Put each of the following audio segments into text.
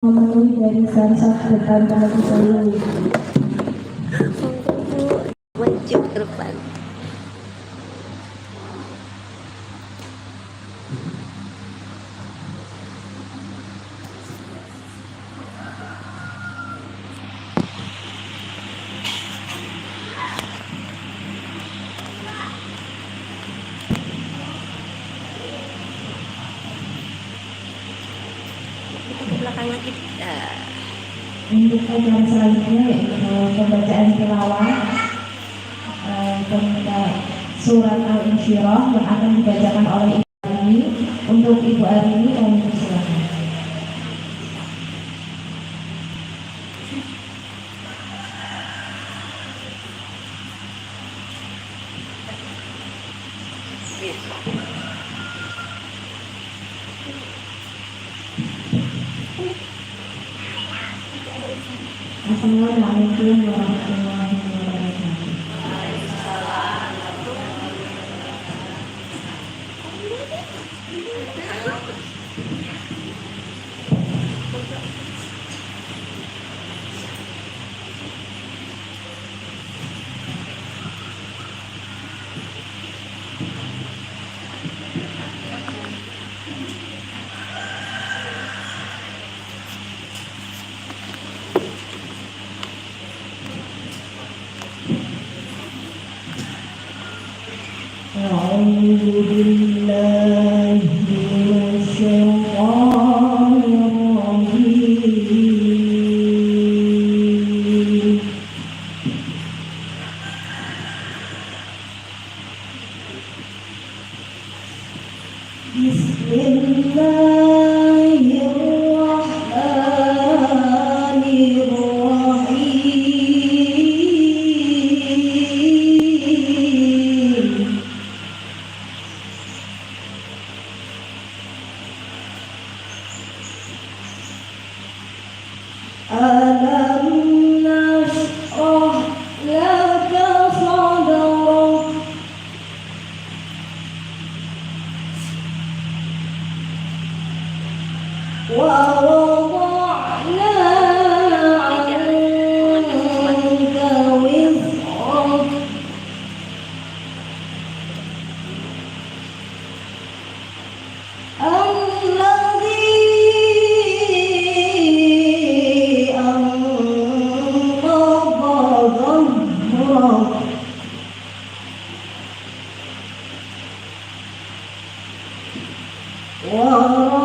memenuhi dari syarat depan terlebih dahulu. Maju ke depan. Belakang lagi. Untuk program selanjutnya yaitu pembacaan tilawah surat Al-Insyirah yang akan dibacakan oleh Ibu Arini. Untuk Ibu Arini kami persilakan. Assalamualaikum warahmatullahi wabarakatuh. أعوذ بالله من الشيطان الرجيم. بسم الله الرحمن الرحيم. ألم نشرح لك صدرك ووضعنا عنك وزرك الذي أنقض ظهرك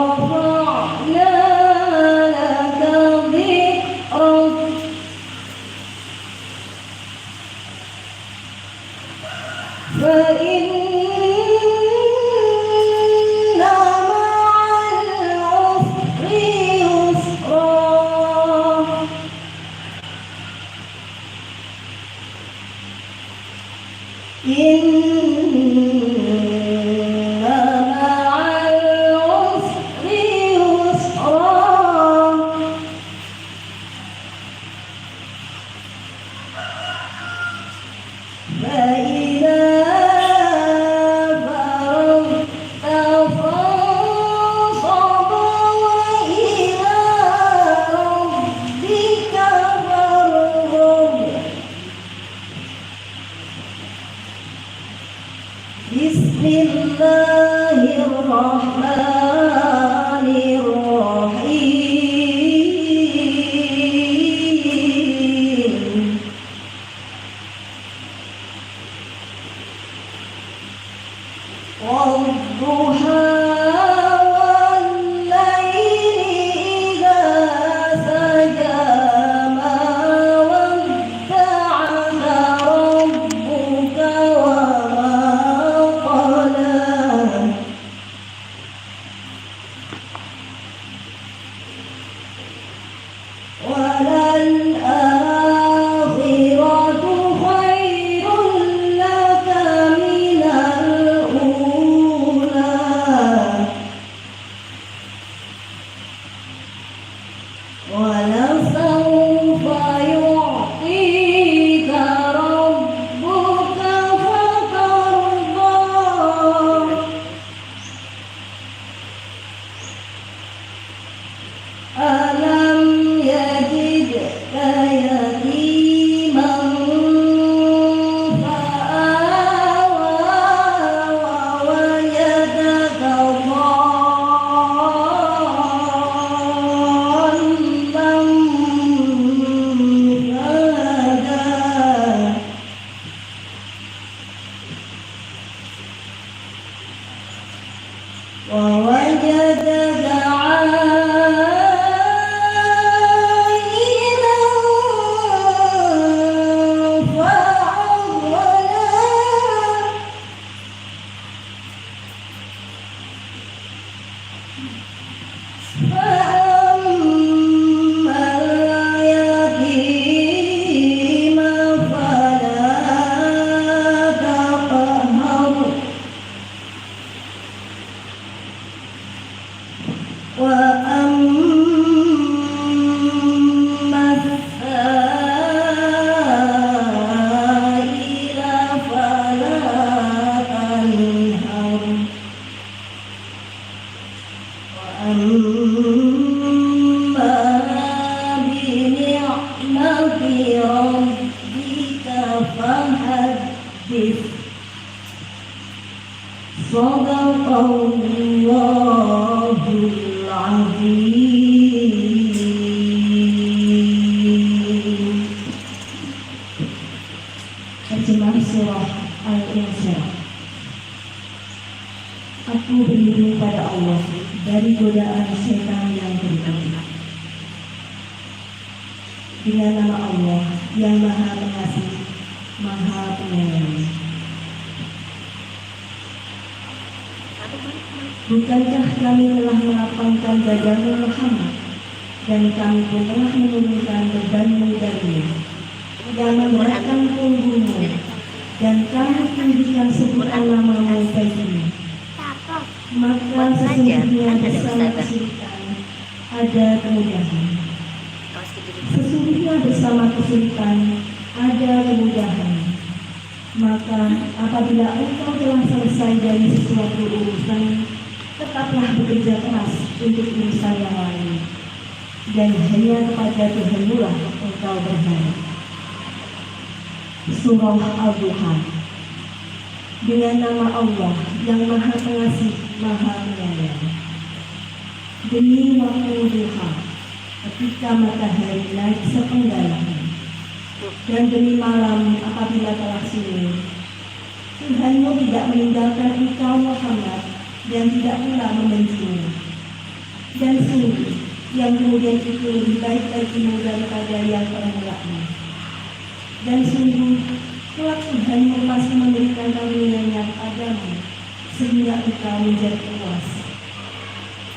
ورفعنا لك ذكرك فإن مع العسر يسرا إن مع العسر يسرا فإذا فرغت فانصب وإلى ربك فارغب. بسم الله الرحمن الرحيم. والضحى والليل إذا سجى ما ودعك ربك وما قلى وللآخرة خير لك من الأولى ولسوف يعطيك ربك فترضى. ألم بربك فحدث صدق الله العظيم. Terjemah surah Al-Insyirah. Aku berlindung pada Allah dari godaan setan yang berikutnya. Dengan nama Allah yang Maha Pengasih, Maha Penyayang. Bukankah kami telah melapangkan dadamu Muhammad, dan kami pun telah menurunkan bebanmu darinya, yang memberatkan punggungmu, dan kami tinggikan sebutan namamu bagimu. Maka sesungguhnya bersama kesulitan ada kemudahan. Sesungguhnya bersama kesulitan ada kemudahan. Maka apabila engkau telah selesai dari sesuatu urusan, tetaplah bekerja keras untuk urusan yang lain, dan hanya kepada Tuhanlah engkau berharap. Surah Al-Duha. Dengan nama Allah yang Maha Pengasih, Maha Penyayang. Demi waktu duha, ketika matahari naik sepenggalan, dan demi malam apabila telah sunyi, Tuhanmu tidak meninggalkan engkau Muhammad, dan tidak pula membencimu. Dan sungguh, yang kemudian itu lebih baik bagimu daripada yang permulaannya. Dan sungguh, kelak Tuhanmu pasti memberikan karunia-Nya padamu, sehingga engkau menjadi puas.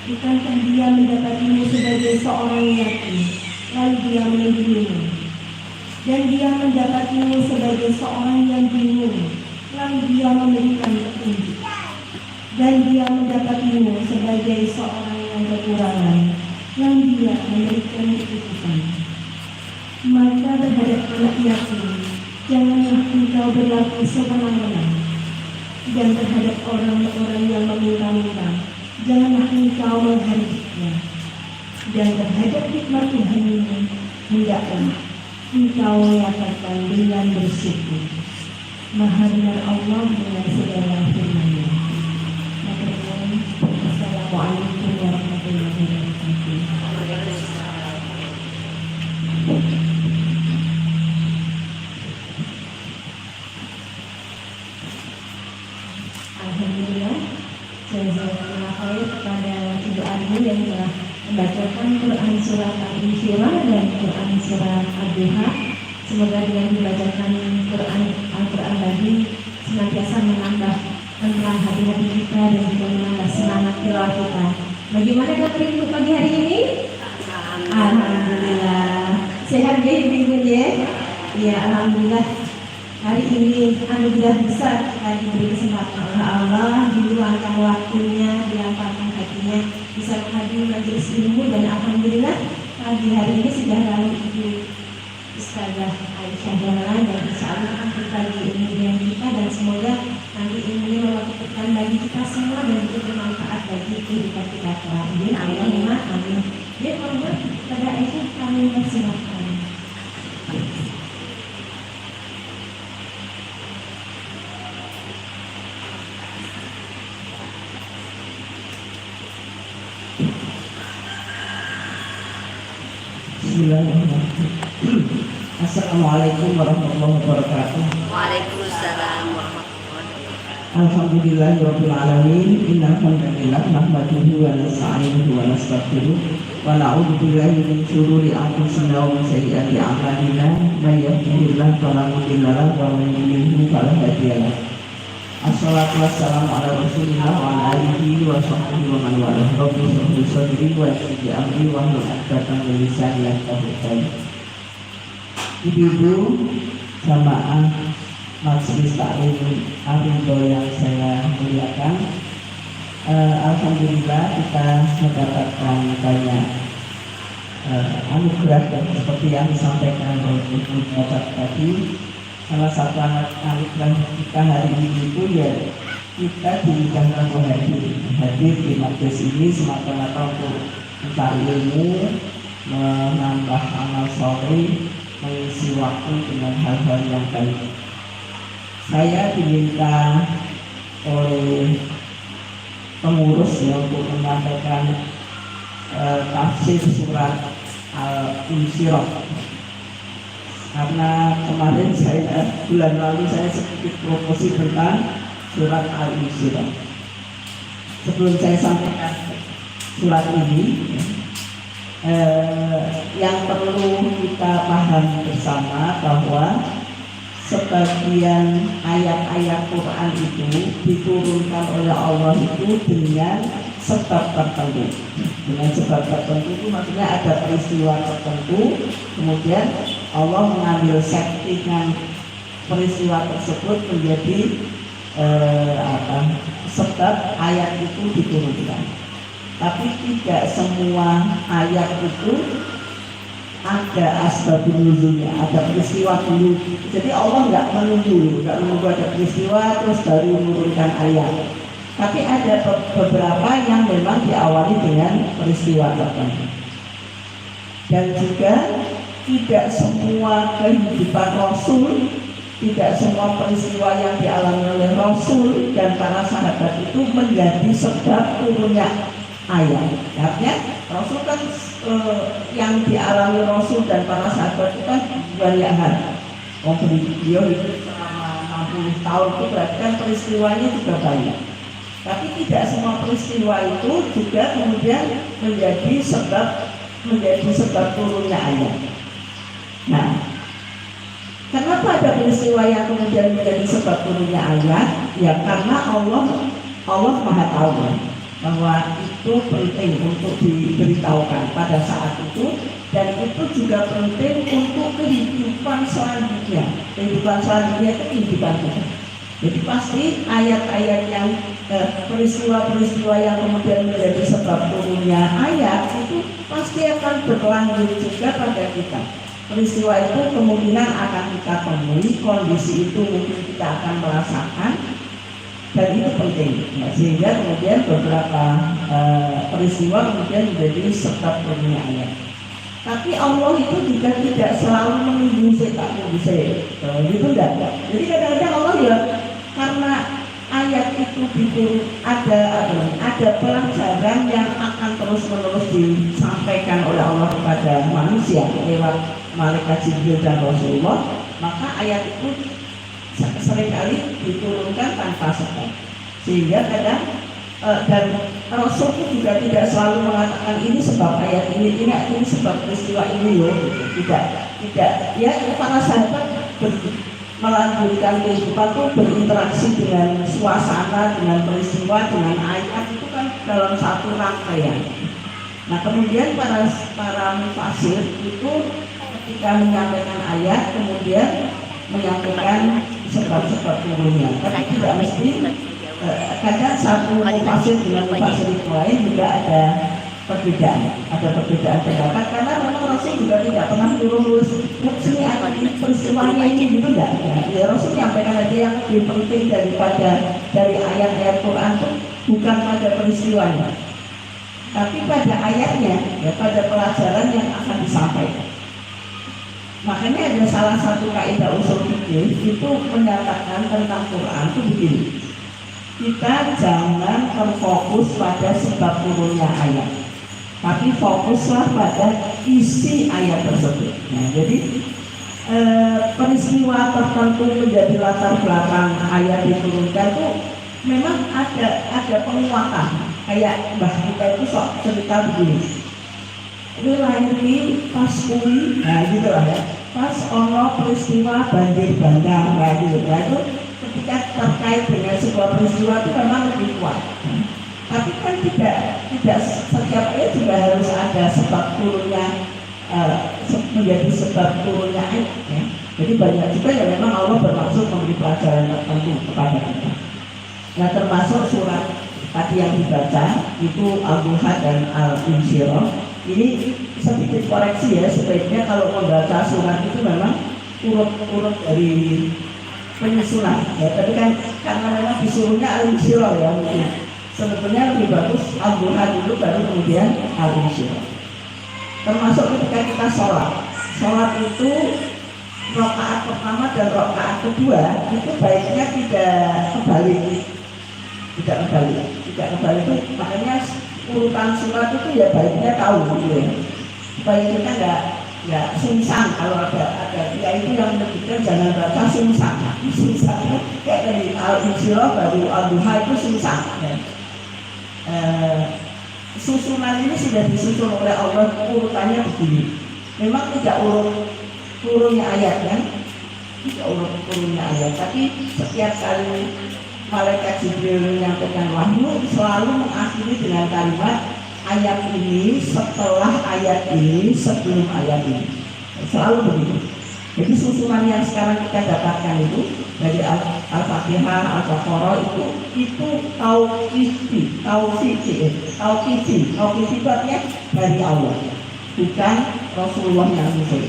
Bukankah Dia mendapatimu sebagai seorang yatim, lalu Dia melindungimu? Dan Dia mendapatimu sebagai seorang yang bingung, lalu Dia memberikan petunjuk. Dan Dia mendapatimu sebagai seorang yang kekurangan, yang Dia memberikan keputusan. Maka terhadap anak yatim, janganlah engkau berlaku sewenang-wenang, dan terhadap orang-orang yang meminta-minta, janganlah engkau menghariknya. Dan terhadap hikmat Tuhan ini, hendaklah engkau nyatakan dengan bersyukur. Maha benar Allah dengan segala firman-Nya. Assalamualaikum warahmatullahi wabarakatuh. Alhamdulillah, jazakallahu khair kepada Ibu Ardi yang telah membacakan Quran Surah Al-Insyirah dan Quran Surah Al-Duha. Semoga dengan membacakan Al-Quran tadi senantiasa menambah tentang hati-hati kita dan juga menambah semangat tilawah kita. Bagaimana dokter Ibu pagi hari ini? Alhamdulillah. Sehat ya Ibu ya? Ya alhamdulillah. Hari ini anugerah besar kita diberi kesempatan oleh Allah, diluangkan waktunya, dilapangkan hatinya, bisa menghadiri majelis ilmu, dan alhamdulillah pagi hari ini sudah lalu Ibu Ustazah Aisyah Dahlan, dan insya Allah akan berbagi ilmu dengan kita, dan semoga nanti ilmunya mewakilkan bagi kita semua dan juga bermanfaat bagi kehidupan kita kelak. Amin. Amin. Ya, mohon kepada Aisyah kami persilakan. Bismillahirrahmanirrahim. Assalamualaikum warahmatullahi wabarakatuh. Waalaikumsalam warahmatullahi wabarakatuh. Alhamdulillahirabbil alamin. Innal hamdalillah nahmaduhu wa nasta'inuhu wa nastaghfiruh wa na'udzu billahi min shururi anfusina wa min sayyiati a'malina. May yahdihillahu fala mudilla lahu wa man yudlil fala hadiya lahu. Assalatu wassalamu ala Rasulillah wa ala alihi wa sahbihi wa man walah. Rabbi shrah li sadri wa yassir li amri wahlul 'uqdatam min lisani yafqahu qawli. Ibu-ibu jamaah majelis taklim Arido yang saya muliakan, alhamdulillah kita mendapatkan banyak anugerah, dan seperti yang disampaikan oleh Ibu Bapak tadi, salah satu anugerah kita hari ini itu ya kita diundang hadir di majelis ini semata-mata untuk mencari ilmu, menambah amal soleh, mengisi waktu dengan hal-hal yang baik. Saya diminta oleh pengurus ya untuk menyampaikan tafsir surat Al-Insyirah, karena kemarin bulan lalu saya sedikit promosi tentang surat Al-Insyirah. Sebelum saya sampaikan surat ini, yang perlu kita paham bersama bahwa sebagian ayat-ayat Quran itu diturunkan oleh Allah itu dengan sebab tertentu. Dengan sebab tertentu itu maksudnya ada peristiwa tertentu, kemudian Allah mengambil settingan peristiwa tersebut menjadi sebab ayat itu diturunkan. Tapi tidak semua ayat itu ada asbabun nuzulnya, ada peristiwa dulu. Jadi Allah nggak menunggu ada peristiwa terus baru menurunkan ayat. Tapi ada beberapa yang memang diawali dengan peristiwa tertentu. Dan juga tidak semua kehidupan Rasul, tidak semua peristiwa yang dialami oleh Rasul dan para sahabat itu menjadi sebab turunnya ayat. Artinya Rasul kan yang dialami Rasul dan para sahabat itu kan banyak hal. Beliau hidup selama 60 tahun itu berarti kan peristiwanya juga banyak. Tapi tidak semua peristiwa itu juga kemudian menjadi sebab turunnya ayat. Nah, kenapa ada peristiwa yang kemudian menjadi sebab turunnya ayat? Ya karena Allah Maha tahu bahwa itu penting untuk diberitahukan pada saat itu, dan itu juga penting untuk kehidupan selanjutnya. Kehidupan selanjutnya itu kehidupan kita. Jadi pasti ayat-ayat yang peristiwa-peristiwa yang kemudian menjadi sebab turunnya ayat itu pasti akan berlanjut juga pada kita. Peristiwa itu kemungkinan akan kita temui, kondisi itu mungkin kita akan merasakan, dan itu penting. Sehingga kemudian beberapa peristiwa kemudian menjadi sebab turunnya ayat. Tapi Allah itu juga tidak selalu menunggu itu enggak. Jadi kadang-kadang Allah ya karena ayat itu ada pelajaran yang akan terus-menerus disampaikan oleh Allah kepada manusia lewat malaikat Jibril dan Rasulullah, maka ayat itu seringkali diturunkan tanpa sebab. Sehingga kadang dan Rasul itu juga tidak selalu mengatakan ini sebab ayat ini sebab peristiwa ini loh, tidak ya para sahabat melanjutkan kehidupan itu berinteraksi dengan suasana, dengan peristiwa, dengan ayat itu kan dalam satu rangkaian. Nah kemudian para mufasir itu ketika menyampaikan ayat kemudian menyampaikan sebab-sebab turunnya, tapi tidak mesti. Kadang satu mufasir dengan mufasir lain juga ada perbedaan pendapat, karena memang Rasul juga tidak pernah nulis sini ada peristiwanya ini gitu enggak. Ya Rasul menyampaikan aja yang lebih penting dari ayat-ayat Quran itu bukan pada peristiwanya, tapi pada ayatnya, ya pada pelajaran yang akan disampaikan. Makanya ada salah satu kaidah usul fikih itu menyatakan tentang Quran itu begini. Kita jangan terfokus pada sebab turunnya ayat, tapi fokuslah pada isi ayat tersebut. Nah, jadi peristiwa tertentu menjadi latar belakang ayat diturunkan itu memang ada penguatan. Kayak mbah kita itu sok cerita begini. Ini lahir di pas kuwi, nah gitu lah ya. Pas ono peristiwa banjir bandang, nah gitu. Nah, itu ketika terkait dengan sebuah peristiwa itu memang lebih kuat. Tapi kan tidak setiap ayat juga harus ada sebab turunnya menjadi sebab turunnya ayat. Ya. Jadi banyak juga yang memang Allah bermaksud memberi pelajaran tertentu kepada kita. Nah termasuk surat tadi yang dibaca itu Al-Duha dan Al-Insyirah. Ini sedikit koreksi ya, sebaiknya kalau membaca surat itu memang urut dari penyusunan. Ya, tapi kan karena memang disuruhnya Al-Insyirah ya mungkin. Sebetulnya lebih bagus Al-Duha dulu baru kemudian Al-Insyirah. Termasuk ketika kita sholat sholat itu rakaat pertama dan rakaat kedua itu baiknya tidak kebalik itu, makanya urutan surat itu ya baiknya tahu gitu ya, supaya kita nggak sungsang. Kalau ada ya itu yang kita jangan baca sungsang kayak dari al-insyirah baru al-duha itu sungsang ya. Susunan ini sudah disusun oleh Allah, urutannya begini. Memang tidak urut turunnya ayat kan, tidak urut turunnya ayat, tapi setiap kali malaikat Jibril menyampaikan wahyu selalu mengakhiri dengan kalimat ayat ini setelah ayat ini sebelum ayat ini, selalu begitu. Jadi susunan yang sekarang kita dapatkan itu dari Al-Fatihah, Al-Baqarah itu tauqifiyah dari Allah, bukan Rasulullah yang muncul.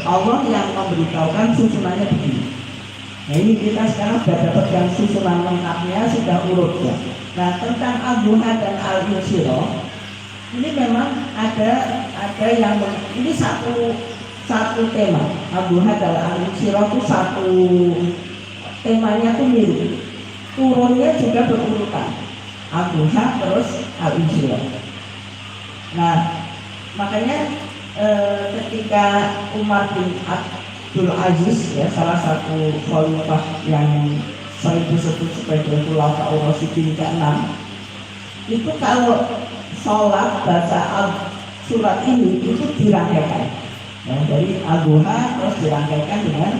Allah yang memberitahukan susunannya begini. Nah ini kita sekarang sudah dapat yang susunan lengkapnya, sudah urut ya. Nah tentang Al-Duha dan Al-Insyirah ini memang ada yang ini satu tema. Al-Duha dan Al-Insyirah itu satu temanya itu mirip, turunnya juga berurutan, Al-Duha terus Al-Insyirah. Nah makanya ketika Umar bin Abdul Aziz ya, salah satu khalifah yang sering disebut sebagai Khulafaur Rasyidin ke-6, itu kalau sholat baca surat ini itu dirangkaikan ya, dari Al-Duha terus dirangkaikan dengan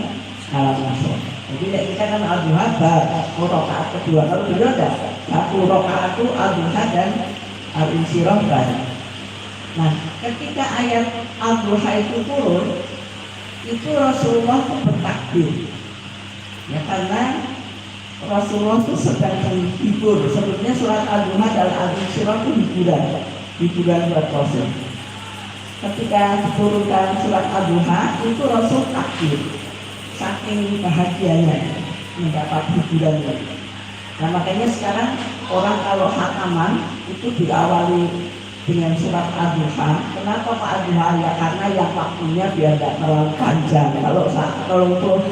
Al-Nasr. Jadi kita kan Al-Duha rakaat kedua, kalau beliau ada satu rakaat itu Al-Duha dan Al-Insyirah bareng. Nah, ketika ayat Al-Duha itu turun, itu Rasulullah itu bertakbir. Ya karena Rasulullah itu sedang menghibur. Sebetulnya surat Al-Duha dan Al-Insyirah itu hiburan buat Rasul. Ketika diturunkan surat Al-Duha, itu Rasul takbir. Saking bahagianya mendapat hiburannya. Nah makanya sekarang orang kalau khataman itu diawali dengan surat Al-Duha. Kenapa Pak Al-Duha? Ya karena yang waktunya biar tidak terlalu panjang. Kalau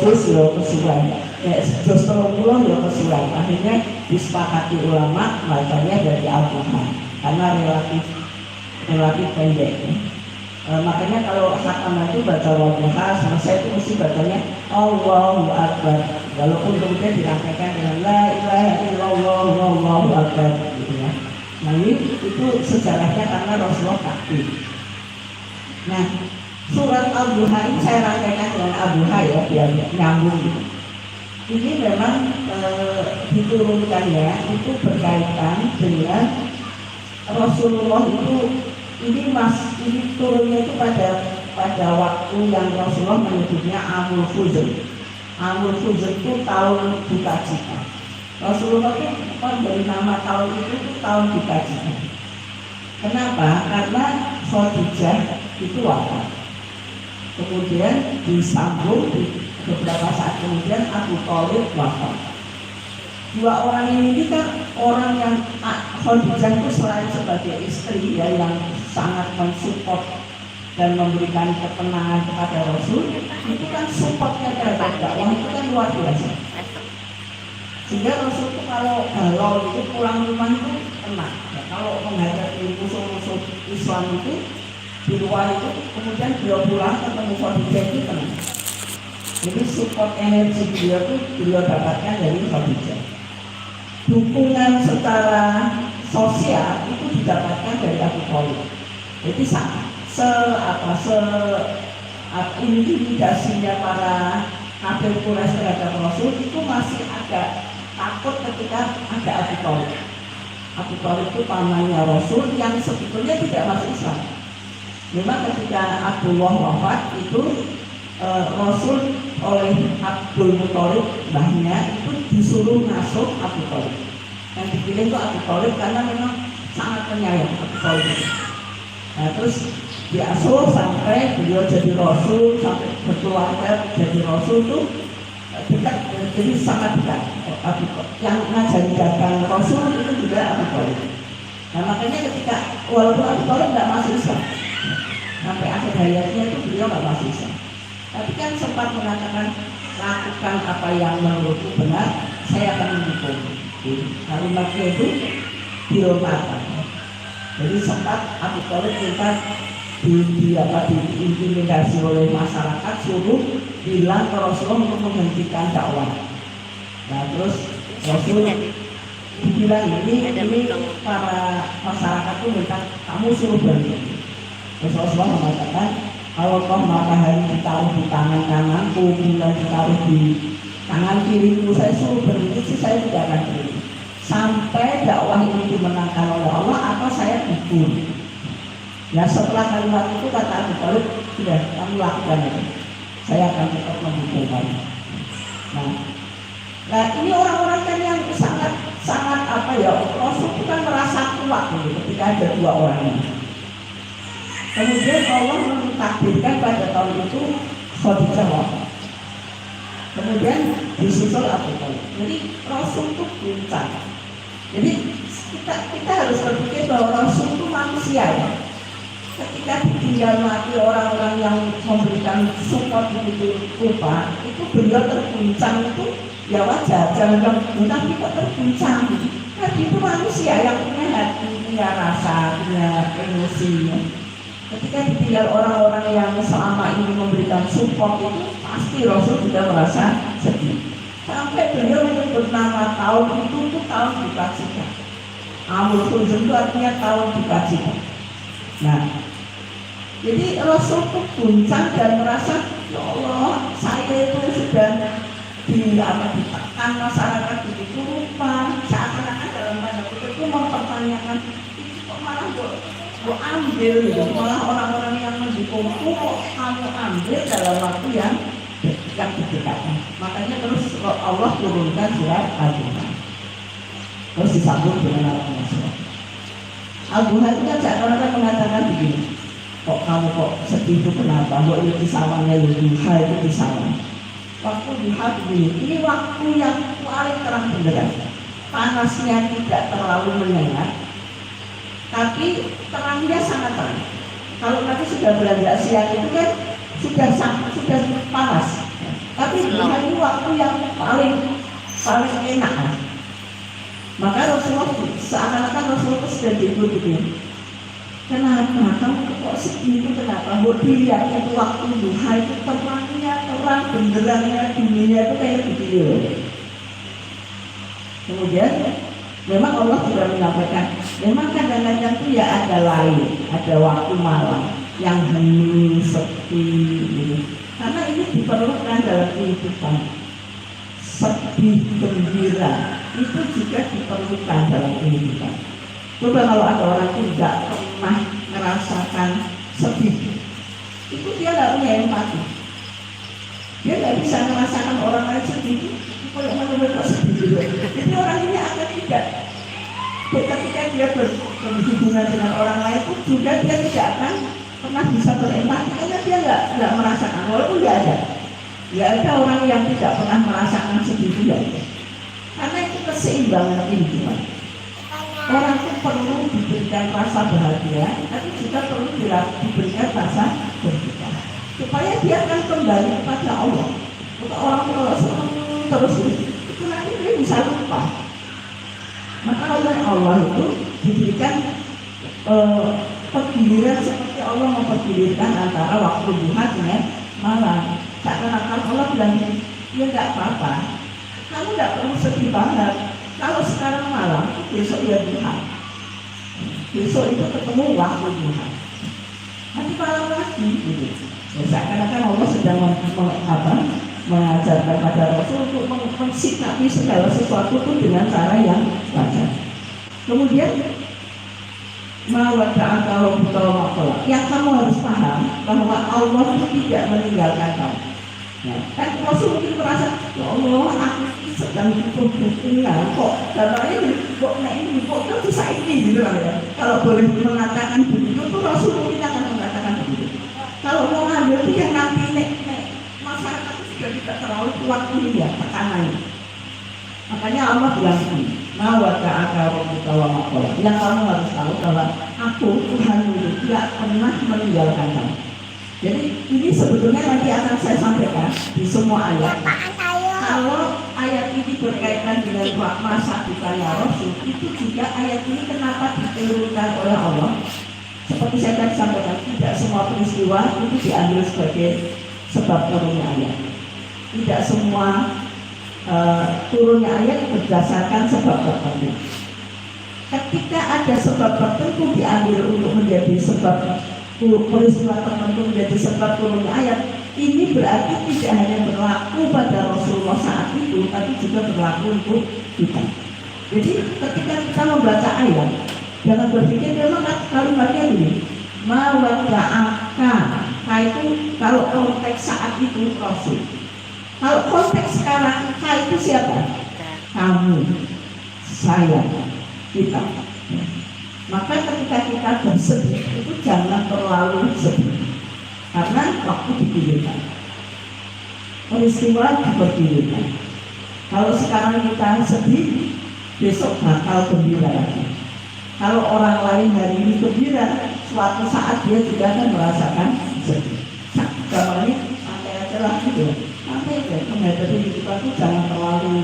juz ya kesuwen, ya juz 30 ya kesuwen. Akhirnya disepakati ulama bacanya dari Al-Duha karena relatif pendek. Makanya kalau khataman itu baca Al-Duha selesai itu mesti bacanya Allahu Akbar. Walaupun kemudian dirangkaikan dengan La ilaha illallah wallahu akbar gitu ya. Nah ini itu sejarahnya karena Rasulullah takbir. Nah surat Al-Duha ini saya rangkaikan dengan Al-Duha ya biar nyambung gitu. Ini memang diturunkannya itu berkaitan dengan Rasulullah itu ini turunnya itu pada waktu yang Rasulullah menyebutnya Amul Fuzul. Amul Fuzul itu tahun duka cita. Rasulullah itu memberi nama tahun itu tahun duka cita. Kenapa? Karena Khadijah itu wafat. Kemudian disambung beberapa saat kemudian Abu Thalib wafat. Dua orang ini kan orang yang Khadijah itu selain sebagai istri ya, yang sangat mensupport dan memberikan ketenangan kepada Rasul, itu kan supportnya terhadap dakwah itu kan luar biasa. Sehingga Rasul itu kalau galau itu pulang rumah itu tenang. Ya, kalau menghadapi musuh-musuh Islam itu di luar itu, kemudian beliau pulang ketemu Khadijah itu tenang. Jadi support energi beliau itu beliau dapatkan dari Khadijah. Dukungan secara sosial itu didapatkan dari Abu Thalib. Jadi intimidasinya para kafir Quraisy terhadap Rasul itu masih agak takut ketika ada Abu Thalib. Abu Thalib itu pamannya Rasul yang sebetulnya tidak masuk Islam. Memang ketika Abdullah wafat itu Rasul oleh Abdul Muthalib mbahnya itu disuruh ngasuh Abu Thalib. Yang dipilih itu Abu Thalib karena memang sangat penyayang Abu Thalib. Nah terus diasuh sampai beliau jadi Rasul, sampai berkeluarga jadi Rasul itu dekat, jadi sangat dekat. Yang ngajari dagang Rasul itu juga Abu Thalib. Nah makanya ketika walaupun Abu Thalib tidak masuk Islam, sampai akhir hayatnya itu beliau nggak masih Isa. Tapi kan sempat mengatakan lakukan apa yang menurutku benar, saya akan mendukung. Kalimatnya itu dilontarkan. Jadi sempat Abu Thalib minta diintimidasi oleh masyarakat, suruh bilang ke Rasulullah untuk menghentikan dakwah. Nah terus Rasul bilang ini para masyarakat itu minta kamu suruh berhenti. Rasulullah mengatakan kalau toh matahari ditaruh di tangan kananku, bulan ditaruh di tangan kiriku, saya suruh berhenti sih saya tidak akan berhenti sampai dakwah ini dimenangkan oleh Allah atau saya gugur. Ya setelah kalimat itu kata Abu Thalib, sudah kamu lakukan itu, saya akan tetap mendukung kamu. Nah ini orang-orang kan yang sangat apa ya, Rasul itu kan merasa kuat gitu, ketika ada dua orang ini. Kemudian Allah mentakdirkan pada tahun itu Khadijah wafat. Kemudian disusul Abu Thalib. Jadi Rasul itu puncak. Jadi kita harus berpikir bahwa Rasul itu manusia ya. Ketika ditinggal mati orang-orang yang memberikan support begitu rupa, itu beliau terguncang itu ya wajar, jangan bilang tapi kok terguncang. Tapi itu manusia yang punya hati, punya rasa, punya emosi. Ya. Ketika ditinggal orang-orang yang selama ini memberikan support itu pasti Rasul juga merasa sedih. Sampai beliau menyebut nama tahun itu tahun dikacikan. Amul Huzn itu artinya tahun dikacikan. Nah, jadi Rasul itu guncang dan merasa ya Allah, saya itu sudah ditekan masyarakat begitu rupa, seakan-akan dalam tanda kutip itu mempertanyakan itu kok malah gue ambil gitu, malah orang-orang yang mendukungku kok kamu ambil dalam waktu yang berdekatan. Makanya terus Allah turunkan surat Al-Quran. Terus disambung dengan Al-Quran. Al-Quran itu kan seakan-akan mengatakan begini, kok kamu kok sedih itu kenapa? Kok itu disawangnya duha itu disawang. Waktu duha begini, ini waktu yang paling terang benderang. Panasnya tidak terlalu menyengat, tapi terangnya sangat terang. Kalau nanti sudah beranjak siang itu kan sudah panas. Tapi duha ini waktu yang paling enak. Maka Rasulullah seakan-akan Rasulullah sudah diikuti. Kenapa kamu kok sedih itu kenapa? Buat dilihat itu waktu duha itu terangnya terang benderangnya dunia itu kayak video. Kemudian memang Allah sudah menyampaikan, memang kadang-kadang itu ya ada lain, ada waktu malam yang hening, sepi gitu. Karena ini diperlukan dalam kehidupan. Sedih, gembira itu juga diperlukan dalam kehidupan. Coba kalau ada orang itu tidak pernah merasakan sedih, itu dia tidak punya empati. Dia tidak bisa merasakan orang lain sedih. Kalau mereka sedih juga, jadi orang ini akan tidak. Ketika dia berhubungan dengan orang lain pun juga dia tidak akan pernah bisa berempati karena dia tidak merasakan. Walaupun tidak ada orang yang tidak pernah merasakan sedih juga. Karena itu keseimbangan kehidupan. Orang itu perlu diberikan rasa bahagia, tapi juga perlu diberikan rasa berduka, supaya dia akan kembali kepada Allah. Untuk orang kalau senang terus itu nanti dia bisa lupa. Maka oleh Allah itu diberikan pergiliran seperti Allah mempergilirkan antara waktu duha dengan malam. Seakan-akan Allah bilang, ya nggak apa-apa, kamu nggak perlu sedih banget. Kalau sekarang malam, besok ya duha. Besok itu ketemu waktu duha. Nanti malam lagi, gitu. Ya, seakan-akan Allah sedang mengajarkan pada Rasul untuk mensikapi segala sesuatu itu dengan cara yang wajar. Kemudian yang kamu harus paham bahwa Allah itu tidak meninggalkan kamu. Nah, kan Rasul mungkin merasa, ya Allah, aku sedang butuh dukungan kok. Karena ini kok bisa ini gitu kan ya. Kalau boleh mengatakan begitu, tuh Rasul mungkin akan mengatakan begitu. Kalau mau ngambil itu yang nanti masyarakat itu sudah tidak terlalu kuat ini ya tekanannya. Makanya Allah bilang ini, yang kamu harus tahu bahwa aku Tuhan itu tidak pernah meninggalkan kamu. Jadi ini sebetulnya nanti akan saya sampaikan di semua ayat. Kalau ayat ini berkaitan dengan masa ditanya Rasul, itu juga ayat ini kenapa diturunkan oleh Allah. Seperti saya tadi sampaikan, tidak semua peristiwa itu diambil sebagai sebab turunnya ayat. Tidak semua turunnya ayat berdasarkan sebab tertentu. Ketika ada sebab tertentu diambil untuk menjadi sebab peristiwa tertentu menjadi sebab turunnya ayat, ini berarti tidak hanya berlaku pada Rasulullah saat itu, tapi juga berlaku untuk kita. Jadi ketika kita membaca ayat, jangan berpikir memang kalimatnya ini mawada'aka. Nah itu kalau konteks saat itu Rasul. Kalau konteks sekarang, nah itu siapa? Kamu, saya, kita. Maka ketika kita bersedih itu jangan terlalu sedih, karena waktu dipilihkan, peristiwa dipilihkan. Kalau sekarang kita sedih, besok bakal gembira lagi. Kalau orang lain hari ini gembira, suatu saat dia juga akan merasakan sedih. Nah, gambarnya santai aja lah gitu. Santai aja, menghadapi kehidupan itu jangan terlalu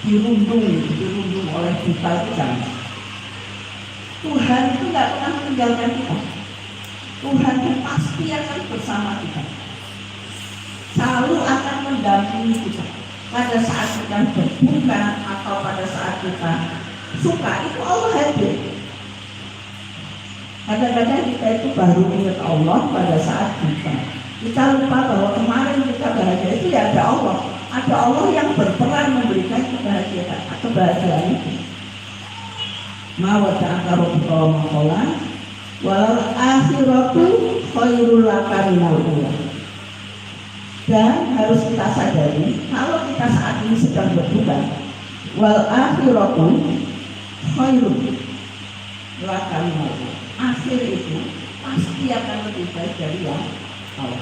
dirundung oleh kita itu jangan. Tuhan itu nggak pernah meninggalkan kita. Tuhan itu pasti akan bersama kita, selalu akan mendampingi kita. Pada saat kita berbuka atau pada saat kita suka, itu Allah hadir. Kadang-kadang kita itu baru ingat Allah pada saat kita lupa bahwa kemarin kita bahagia itu ya ada Allah. Ada Allah yang berperan memberikan kebahagiaan itu. Mawada'aka rabbuka wa ma qala wal akhiratu khairul laka minal ula. Dan harus kita sadari kalau kita saat ini sedang berbuka, wal akhiratu khairul laka minal ula. Akhir itu pasti akan lebih baik dari yang awal.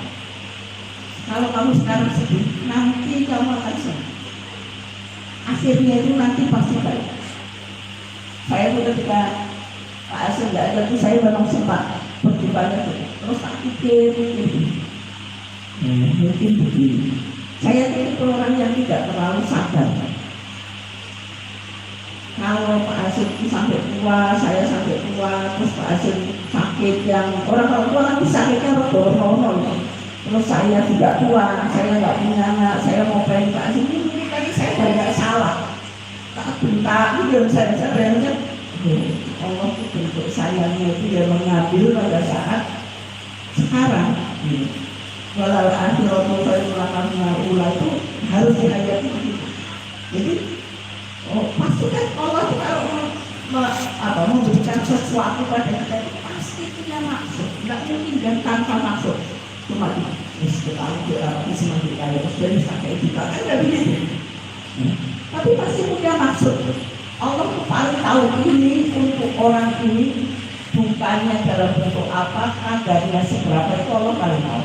Kalau kamu sekarang sedih, nanti kamu akan senang. Akhirnya itu nanti pasti baik. Saya tuh ketika Pak Asyik nggak ada tuh saya memang sempat berdebatnya tuh. Terus tak pikir mungkin begini. Saya itu orang yang tidak terlalu sadar. Kalau Pak Asyik itu sampai tua, saya sampai tua, terus Pak Asyik sakit yang orang tua nanti sakitnya rono. Terus saya tidak tua, saya nggak punya anak, saya mau pengen Pak Asyik ini tadi saya banyak salah. Bentar itu saya bayangkan Allah itu bentuk sayangnya itu dia mengambil pada saat sekarang. Walau akhiratu khairul laka minal ula itu harus dihayati begitu. Jadi pasti kan Allah itu kalau memberikan sesuatu pada kita itu pasti punya maksud. Tidak mungkin dan tanpa maksud. Cuma sekali kita semakin kaya terus jadi pakai kita kan nggak begitu. Tapi pasti punya maksud. Allah paling tahu ini untuk orang ini bukannya dalam bentuk apa, kadarnya seberapa itu Allah paling tahu.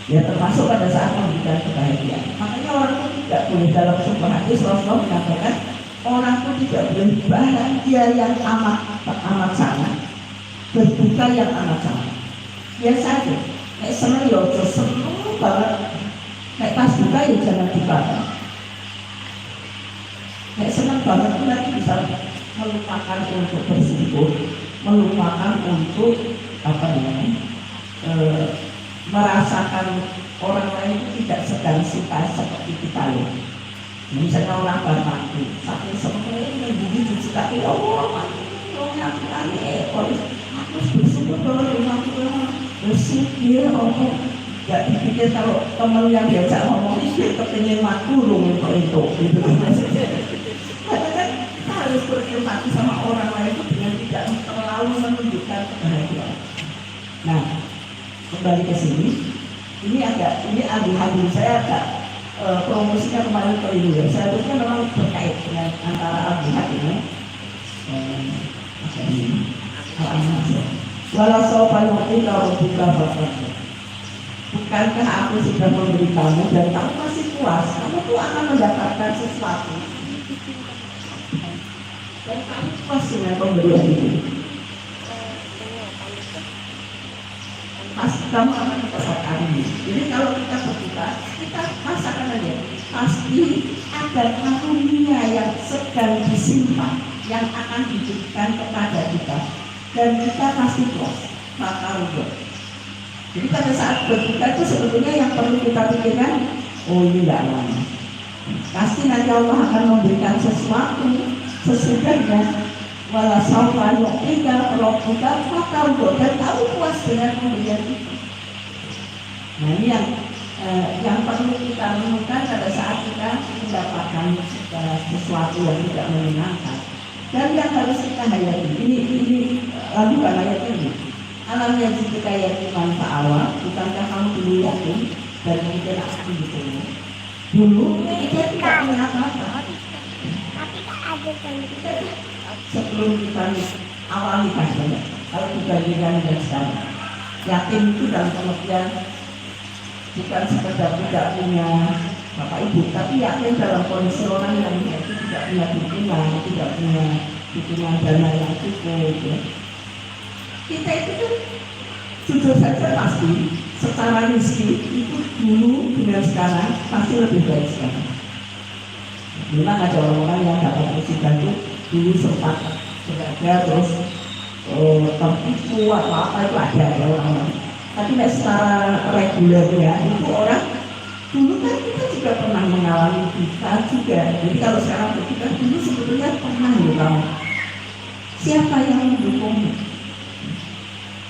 Ya termasuk pada saat memberikan kebahagiaan. Makanya orang itu tidak boleh dalam sebuah hadis Rasulullah mengatakan orang itu tidak boleh bahagia yang amat sangat, berbuka yang amat sangat. Biasa aja. Kayak seneng ya seneng banget. Kayak pas buka ya jangan dibakar. Kayak senang banget itu nanti bisa melupakan untuk bersyukur, melupakan untuk merasakan orang lain itu tidak sedang suka seperti kita loh. Misalnya orang bapakku, saking semuanya begitu suka Allah, aku bersyukur bahwa rumahku bersyukur Allah. Gak dipikir kalau teman yang diajak ngomong itu kepengen makulung untuk itu gitu. Karena kan kita harus berempati sama orang lain itu dengan tidak terlalu menunjukkan kebahagiaan. Nah, kembali ke sini, ini ambil saya agak promosinya kemarin ke ini ya. Saya pikir memang berkait dengan antara al-jihad ini walau sopan waktu kalau buka bapak. Bukankah aku sudah memberi kamu dan kamu masih puas? Kamu tuh akan mendapatkan sesuatu dan kamu puas dengan pemberian itu. pasti kamu akan merasakan ini. Jadi kalau kita berbuka, kita rasakan aja, pasti ada karunia yang sedang disimpan yang akan diberikan kepada kita, dan kita pasti puas. Maka jadi pada saat berbuka itu sebetulnya yang perlu kita pikirkan, oh ini tidak lama, pasti nanti Allah akan memberikan sesuatu sesudahnya. Wala saufa yu'tika rabbuka fatarda, dan kamu puas dengan pemberian itu. Nah ini yang perlu kita renungkan pada saat kita mendapatkan sesuatu yang tidak menyenangkan, dan yang harus kita hayati. Ini lagu ayatnya ini. Alam yang kita yakin ta'ala, bukankah kamu dulu yakin dan kemudian aku gitu. Dulu kita tidak punya apa-apa. Sebelum kita awal nikah, kalau dibandingkan dengan sekarang, yakin itu dalam pengertian bukan sekedar tidak punya bapak ibu, tapi yakin dalam kondisi orang yang itu tidak punya dukungan, tidak punya dukungan dana yang cukup. Ya. Kita itu kan jujur saja pasti secara rezeki itu dulu dengan sekarang pasti lebih baik sekarang. Memang ada orang-orang yang dapat musibah itu dulu sempat bekerja terus tertipu atau apa itu ada orang-orang. Tapi secara reguler ya itu orang dulu kan kita juga pernah mengalami kita juga. Jadi kalau sekarang kita dulu sebetulnya pernah loh. Siapa yang mendukung?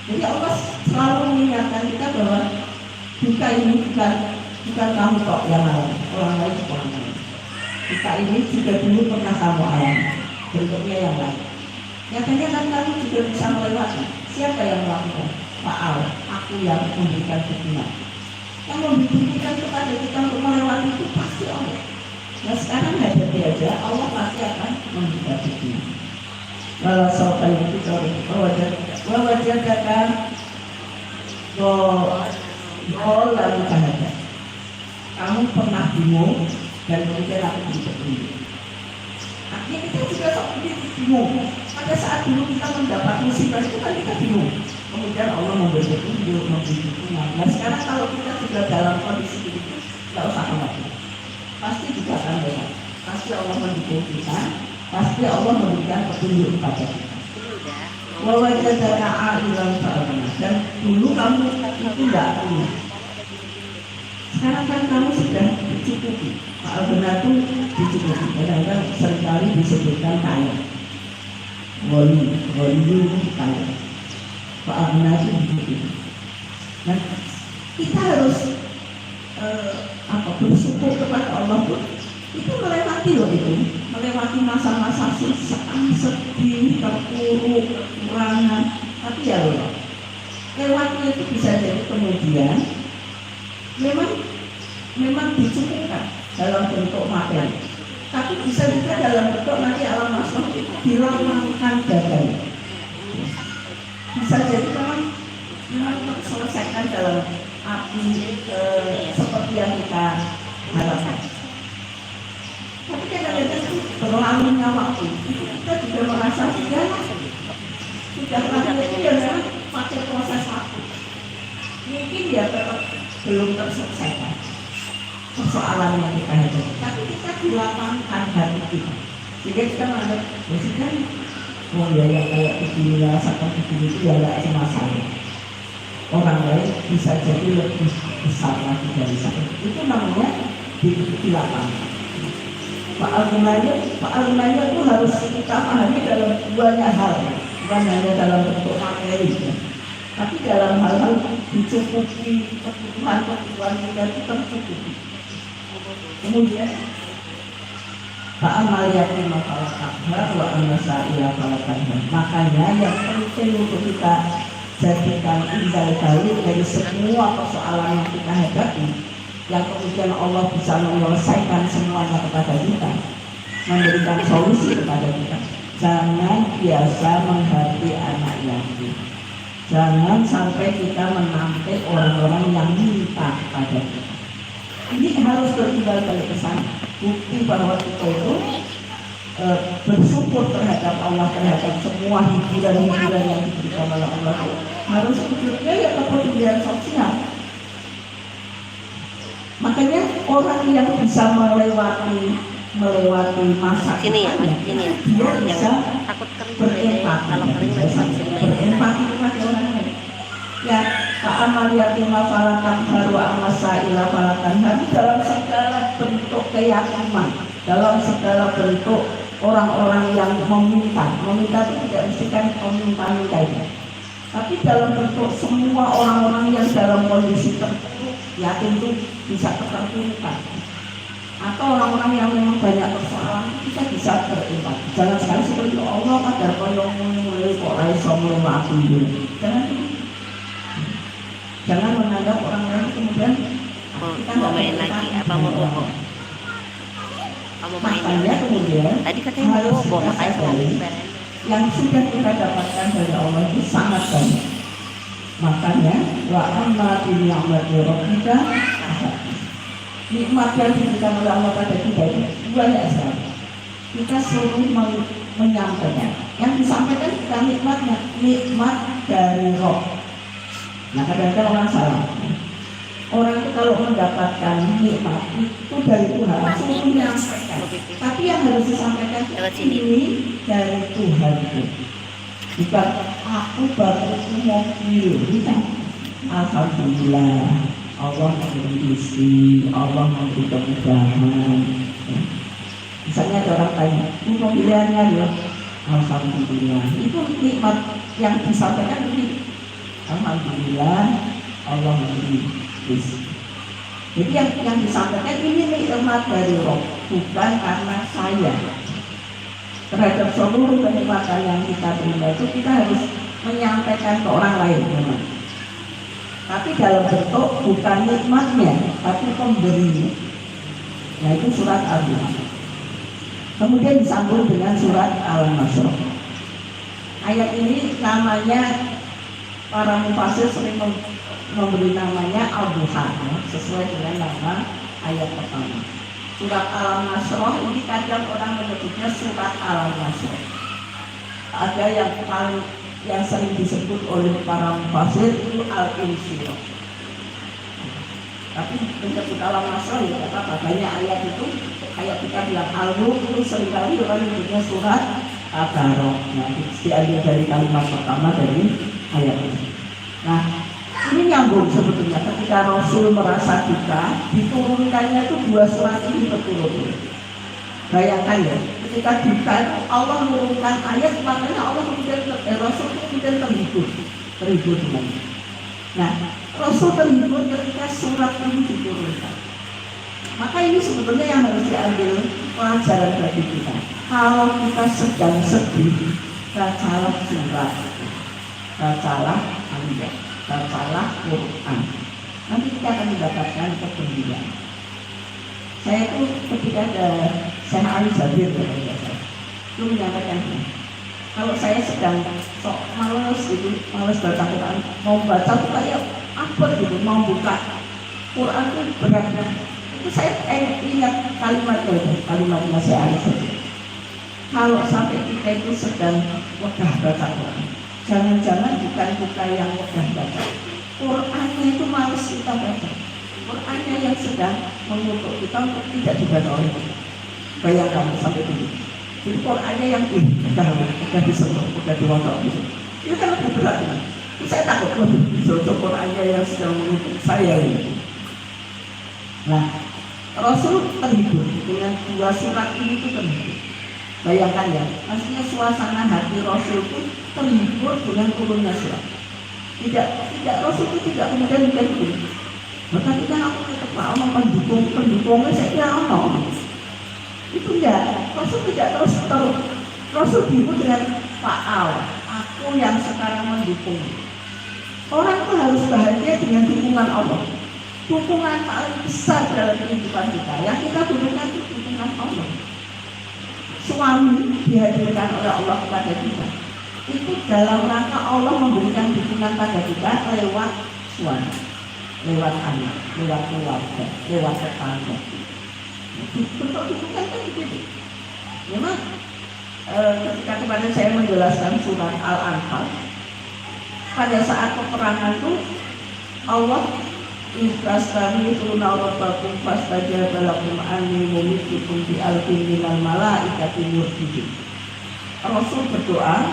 Jadi Allah selalu mengingatkan kita bahwa duka ini bukan kamu kok yang alami, orang lain juga alami. Duka ini juga dulu pernah kamu alami, bentuknya yang lain. Nyatanya kan kamu juga bisa melewati. Siapa yang melakukan? Faal, aku yang memberikan dukungan. Yang memberikan kepada kita untuk melewati itu pasti Allah. Nah sekarang hadapi aja, Allah pasti akan memberikan dukungan. Kalau soal itu wajah kata lalu kahada. Kamu pernah bingung dan kemudian aku berpikir. Artinya kita juga bingung. Pada saat dulu kita mendapat musibah itu kan kita bingung. Kemudian Allah memberi petunjuk, memberi dukungan. Nah sekarang kalau kita sudah dalam kondisi itu, tidak usah khawatir. Pasti juga akan benar. Pasti Allah mendukung kita. Pasti Allah memberikan petunjuk kepada kita. Wawajadaka a'ilan fa'alana. Dan dulu kamu itu tidak punya. Sekarang kan kamu sudah dicukupi. Fa'alana itu dicukupi. Kadang-kadang seringkali disebutkan kaya. Wali itu kaya. Fa'alana itu dicukupi. Nah kita harus bersyukur kepada Allah pun. Itu melewati loh itu, melewati masa-masa susah, sedih, terpuruk, kekurangan. Tapi ya loh, lewatnya itu bisa jadi kemudian memang dicukupkan dalam bentuk materi. Tapi bisa juga dalam bentuk nanti alam masalah itu dilapangkan dadanya. Bisa jadi memang selesaikan dalam arti seperti yang kita harapkan. Tapi kadang-kadang berlalunya waktu kita juga merasa sudah lama itu ya memang pakai proses waktu. Mungkin ya belum terselesaikan persoalan yang kita hadapi. Tapi kita dilapangkan hati kita. Jika kita menganggap kan oh ya kayak begini rasakan begini itu ya nggak masalah. Orang lain bisa jadi lebih besar lagi dari saya. Itu namanya dilapangkan. Pak-Al-Gunanya itu harus kita pahami dalam banyak hal, bukan hanya dalam bentuk materi, tapi dalam hal-hal dicukupi kebutuhan kita itu tercukupi. Kemudian Fa'amaliyati mafalakabha wa anasa'ila falakabha. Makanya yang penting untuk kita jadikan indal balik dari semua persoalan yang kita hadapi, yang kemudian Allah bisa menyelesaikan semuanya kepada kita, memberikan solusi kepada kita. Jangan biasa menghadapi anak yatim. Jangan sampai kita menampik orang-orang yang minta kepada kita. Ini harus berimbal balik ke sana. Bukti bahwa kita itu bersyukur terhadap Allah, terhadap semua hiburan yang diberikan oleh Allah. harus wujudnya ya kepedulian sosial. Makanya orang yang bisa melewati masa Sini ya, dia bisa takut kering. berempati. Kalau kering nggak bisa Berempati kepada orang lain. Ya, Pak yatima falatan haru amasa ila falatan haru, dalam segala bentuk keyakinan, dalam segala bentuk orang-orang yang meminta itu tidak mesti kan meminta itu, tapi dalam bentuk semua orang-orang yang dalam kondisi terpuruk, yakin itu bisa keterpurukan, atau orang-orang yang memang banyak kesalahan, kita bisa berempati. Jangan sekali seperti Allah kadar koyo mulai kok raiso melu aku. Jangan menganggap orang lain kemudian kita mau main lagi apa mau bobo? Kamu main makanya kemudian tadi katanya mau harus bobo, kita makanya sadari yang sudah kita dapatkan dari Allah itu sangat banyak. Makanya wa amma bi ni'mati rabbika, nikmat yang diberikan oleh Allah pada kita itu banyak sekali. Kita selalu menyampaikan yang disampaikan bukan nikmatnya, nikmat dari roh. Nah, kadang-kadang orang salah. Orang itu kalau mendapatkan nikmat itu dari Tuhan, langsung menyampaikan. Tapi yang harus disampaikan ini dari Tuhan itu. Bukan aku baru mobil, bukan. Alhamdulillah, Allah memberi istri, Allah memberi kemudahan. Misalnya ada orang tanya, ini mobilnya loh. Alhamdulillah, itu nikmat yang disampaikan ini. Alhamdulillah Allah memberi rezeki. Jadi yang disampaikan ini nikmat dari roh, bukan karena saya. Terhadap seluruh kenikmatan yang kita terima itu kita harus menyampaikan ke orang lain, memang. Tapi dalam bentuk bukan nikmatnya, tapi pemberinya. Nah itu surat Al-Mulk. Kemudian disambung dengan surat Al-Nasr. Ayat ini namanya para mufasir sering memberi namanya Al-Duha, sesuai dengan nama ayat pertama. Surat Al-Nasr ini kadang orang menyebutnya surat Al-Nasr. Ada yang sering disebut oleh para mufasir itu Al-Insyirah. Tapi menyebut Al-Nasr ya apa banyak ayat itu, kayak kita bilang Al-Mulk itu seringkali orang menyebutnya surat Al-Baqarah. Nah, diambil dari kalimat pertama dari ayat ini. Nah, ini nyambung sebetulnya ketika Rasul merasa duka, diturunkannya itu 2 surat ini betul-betul. Bayangkan ya, ketika duka Allah menurunkan ayat, makanya Allah kemudian Rasul kemudian terhibur dengan. Nah, Rasul terhibur ketika surat ini diturunkan. Maka ini sebetulnya yang harus diambil pelajaran bagi kita. Kalau kita sedang sedih, bacalah surat, bacalah ayat, bacalah Quran. Nanti kita akan mendapatkan kegembiraan. Saya itu ketika ada Syekh Ali Jabir itu menyampaikan, kalau saya sedang sok males gitu, males baca Quran, mau baca tuh kayak apa gitu, mau buka Quran itu beratnya. Itu saya ingat kalimatnya Syekh Ali Jabir. Kalau sampai kita itu sedang wegah baca Quran, jangan-jangan bukan kita yang wegah baca Qurannya itu males kita baca. Qurannya yang sedang mengutuk kita untuk tidak dibaca oleh kita. Bayangkan sampai ini. Jadi Qurannya yang udah disentuh, udah diwontok gitu. Itu kan lebih berat kan? Saya takut lebih disentuh Qurannya yang sedang mengutuk saya ini. Nah, Rasul terhibur dengan 2 surat ini itu terhibur. Bayangkan ya, maksudnya suasana hati Rasul itu terhibur dengan turunnya surat. Tidak Rasul itu tidak kemudian begini. Bahkan kita aku tetap mau pendukungnya saya kira itu enggak. Rasul tidak terus Rasul terhibur dengan faal. Aku yang sekarang mendukung. Orang itu harus bahagia dengan dukungan Allah. Dukungan paling besar dalam kehidupan kita. Yang kita butuhkan itu dukungan Allah. Suami dihadirkan oleh Allah kepada kita. Itu dalam rangka Allah memberikan dukungan pada kita lewat suami, lewat anak, lewat keluarga, lewat tetangga. Bentuk dukungan kan begitu. Memang ketika kemarin saya menjelaskan surat Al-Anfal, pada saat peperangan itu Allah Istastaghithuna rabbakum fastajaba lakum anni mumitukum bi alfin minal malaikati murdifin. Rasul berdoa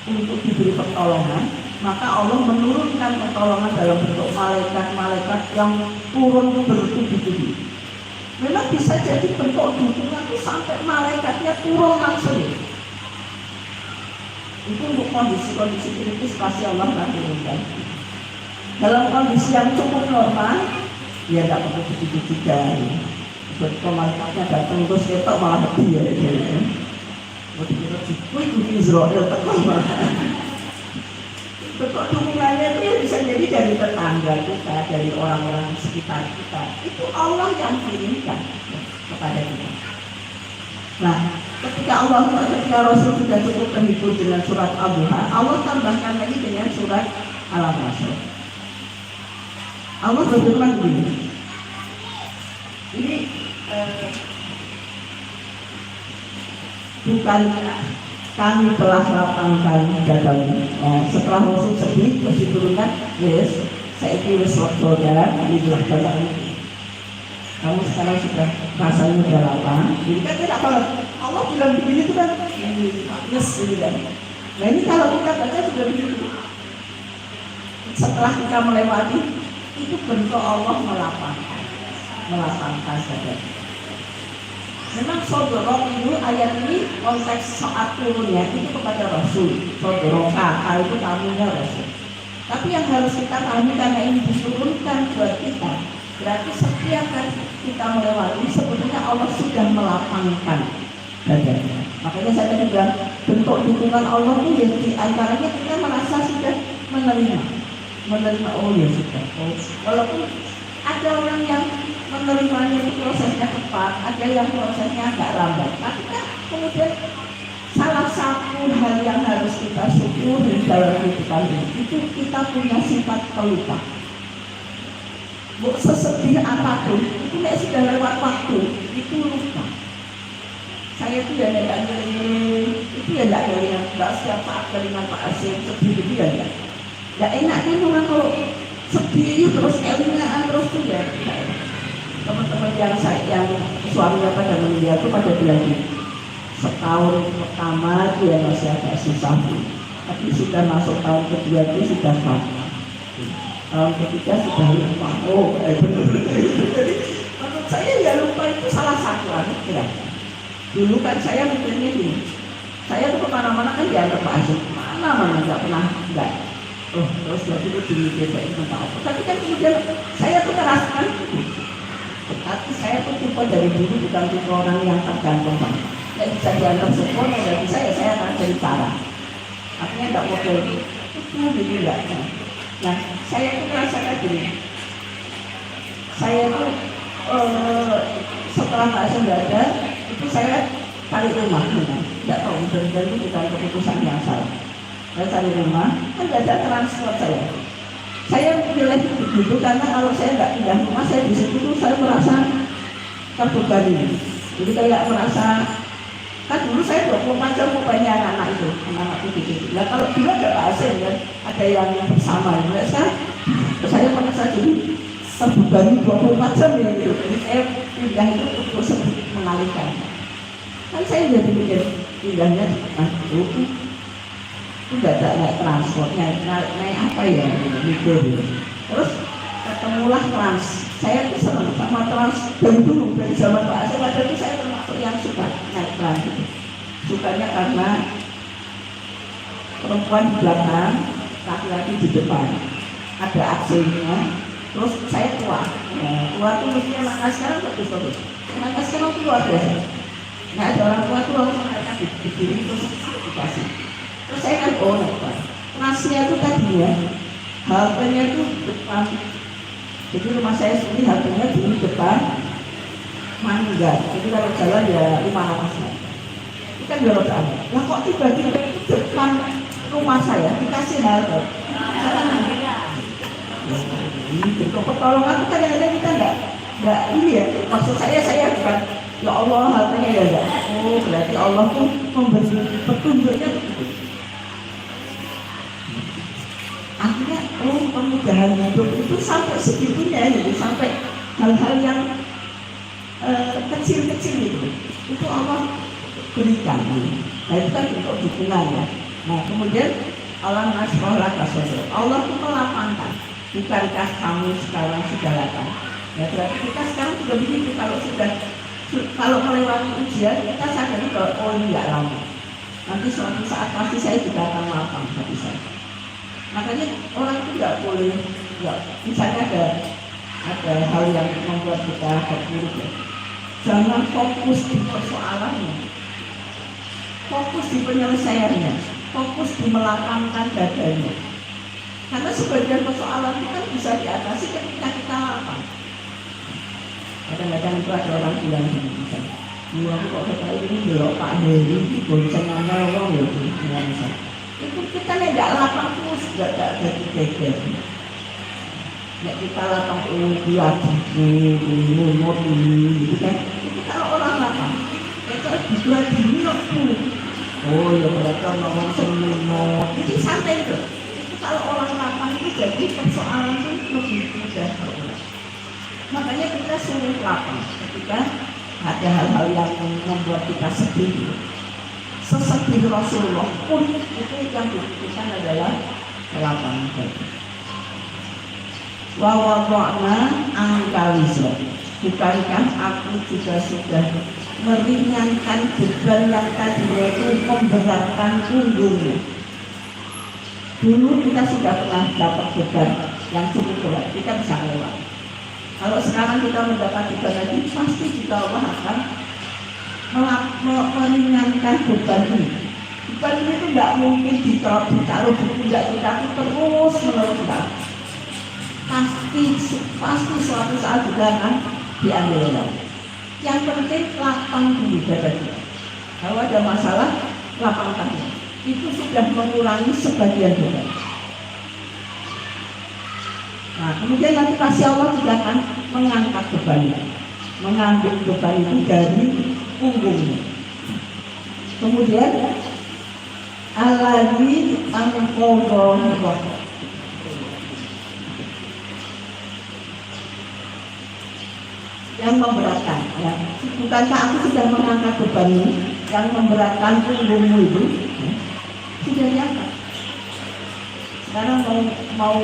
untuk diberi pertolongan, maka Allah menurunkan pertolongan dalam bentuk malaikat-malaikat yang turun bertubi-tubi. Memang bisa jadi bentuk dukungan itu sampai malaikatnya turun langsung. Itu untuk kondisi-kondisi kritis pasti Allah akan turunkan. Dalam kondisi yang cukup normal, ya tidak perlu begitu juga. Malaikatnya datang terus ketok malah mati ya. Mau dikira wih itu Israel tekan malah. Bentuk dukungannya itu ya bisa jadi dari tetangga kita, dari orang-orang sekitar kita. Itu Allah yang kirimkan kepada kita. Nah, ketika Rasul sudah cukup terhibur dengan surat Al-Duha, Allah tambahkan lagi dengan surat Al-Nasr. Allah berfirman begini. Ini bukankah kami telah lapangkan dadamu. Setelah Rasul sedih terus diturunkan, yes, saya kira saudara inilah dadamu. Kamu sekarang sudah rasanya sudah lapang. Jadi kan tidak kalau Allah bilang begini itu kan yes ini kan. Nah ini kalau kita baca sudah begitu. Setelah kita melewati itu bentuk Allah melapangkan dada. Memang sodorok itu ayat ini konteks saat turunnya itu kepada Rasul. Sodorok kata itu tamunya Rasul. Tapi yang harus kita pahami karena ini diturunkan buat kita, berarti setiap kali kita melewati sebetulnya Allah sudah melapangkan dada. Makanya saya tadi bilang bentuk dukungan Allah itu ya di antaranya kita merasa sudah menerima oh ya sudah. Walaupun ada orang yang menerimanya itu prosesnya cepat, ada yang prosesnya agak lambat. Tapi kan kemudian salah satu hal yang harus kita syukuri dalam kehidupan ini itu kita punya sifat pelupa. Sesedih apapun itu sudah lewat waktu itu lupa. Saya itu ya tidak itu ya tidak setiap saat dengan Pak Asyik sedih itu ya enggak. Gak enak kan orang kalau sedih terus elingan terus tuh ya. Teman-teman yang suaminya pada meninggal itu pada bilang setahun pertama dia masih agak susah, tapi sudah masuk tahun kedua itu sudah paham. Tahun ketiga sudah lupa. Oh, jadi menurut saya ya lupa itu salah satu ya. Dulu kan saya mikirnya gini, saya tuh kemana-mana kan dianggap Pak Asyik, mana nggak pernah enggak. Oh, terus waktu itu dimikir saya tentang apa. Tapi kan kemudian saya tuh merasakan tapi saya tuh tipe dari dulu bukan tipe orang yang tergantung banget. Nggak bisa dianggap sempurna dari saya akan cari cara. Artinya nggak model itu gitu enggak. Nah, saya tuh merasakan gini. Saya tuh setelah Pak Asyik nggak ada, itu saya cari rumah. Nggak tahu, dan itu bukan keputusan yang salah. Saya cari rumah, kan tidak ada transport saya. Saya pilih begitu karena kalau saya nggak pindah rumah, saya di situ tuh saya merasa terbebani. Jadi kayak merasa, kan dulu saya 24 jam mau banyak anak-anak itu, anak-anak gitu. Nah kalau dulu ada pasien kan, ada yang bersama. Nah, saya merasa jadi terbebani 24 jam ya gitu. Jadi saya pindah itu untuk sedikit mengalihkan. Kan saya jadi mikir pindahnya itu nggak ada naik transport, naik apa ya gitu. Terus ketemulah trans. Saya tuh senang sama trans dari dulu, dari zaman Pak Asyik. Pada itu saya termasuk yang suka naik trans gitu. Sukanya karena perempuan di belakang, laki-laki di depan, ada AC-nya. Terus saya tua tuh mestinya maka sekarang bagus. Maka sekarang tuh luar biasa. Nah ada orang tua tuh langsung mereka dikirim terus dikasih. Terus saya kan transnya itu tadinya haltenya itu depan. Jadi rumah saya sendiri haltenya di depan Mangga. Jadi kalau jalan ya 5 meter. Itu kan belok ke arah. Lah kok tiba-tiba itu depan rumah saya dikasih halte. Ini bentuk pertolongan itu kadang-kadang kita enggak ini ya. Maksud saya bukan ya Allah haltenya ya enggak. Oh berarti Allah tuh memberi petunjuknya begitu. kemudahan hidup itu sampai segitunya gitu, sampai hal-hal yang kecil-kecil itu Allah berikan. Nah itu kan untuk dukungan ya. Nah kemudian Allah Allah itu melapangkan. Bukankah kamu sekarang sudah lapang? Ya berarti kita sekarang sudah begitu. Kalau melewati ujian kita sadari bahwa oh ini nggak lama. Nanti suatu saat pasti saya juga akan lapang hati saya. Makanya orang itu nggak boleh, misalnya ada hal yang membuat kita terpuruk ya. Jangan fokus di persoalannya, fokus di penyelesaiannya, fokus di melapangkan dadanya. Karena sebagian persoalan itu kan bisa diatasi ketika kita lapang. Kadang-kadang itu ada orang bilang misalnya, aku kok sekali ini belok Pak Heri, bosan ngomong orang ya, misalnya. Itu kita tidak lapang terus, tidak ada geger. Nek kita lapang lumut gitu kan. Itu kalau orang lapang, itu dua minum dulu. Oh ya mereka ngomong semua. Jadi santai itu. Itu kalau orang lapang itu jadi persoalan itu lebih mudah. Makanya kita suruh lapang ketika ada hal-hal yang membuat kita sedih. Sesedih Rasulullah pun itu yang dibutuhkan adalah lapang. Wa wada'na angka wizra. Bukankah aku juga sudah meringankan beban yang tadinya itu memberatkan punggungnya. Dulu kita sudah pernah dapat beban yang cukup berat, kita bisa lewat. Kalau sekarang kita mendapat beban lagi, pasti juga Allah akan meringankan beban ini. Beban ini itu tidak mungkin ditaruh di pundak kita terus menerus kita. Pasti suatu saat juga akan diambil Allah. Yang penting lapang dulu dada kita. Kalau ada masalah, lapangkan. Itu sudah mengurangi sebagian beban. Nah, kemudian nanti pasti Allah juga akan mengangkat bebannya, mengambil beban itu dari punggungnya. Kemudian alladzi anqadha yang memberatkan ya. Bukankah aku sudah mengangkat beban yang memberatkan punggungmu itu sudah diangkat. Sekarang mau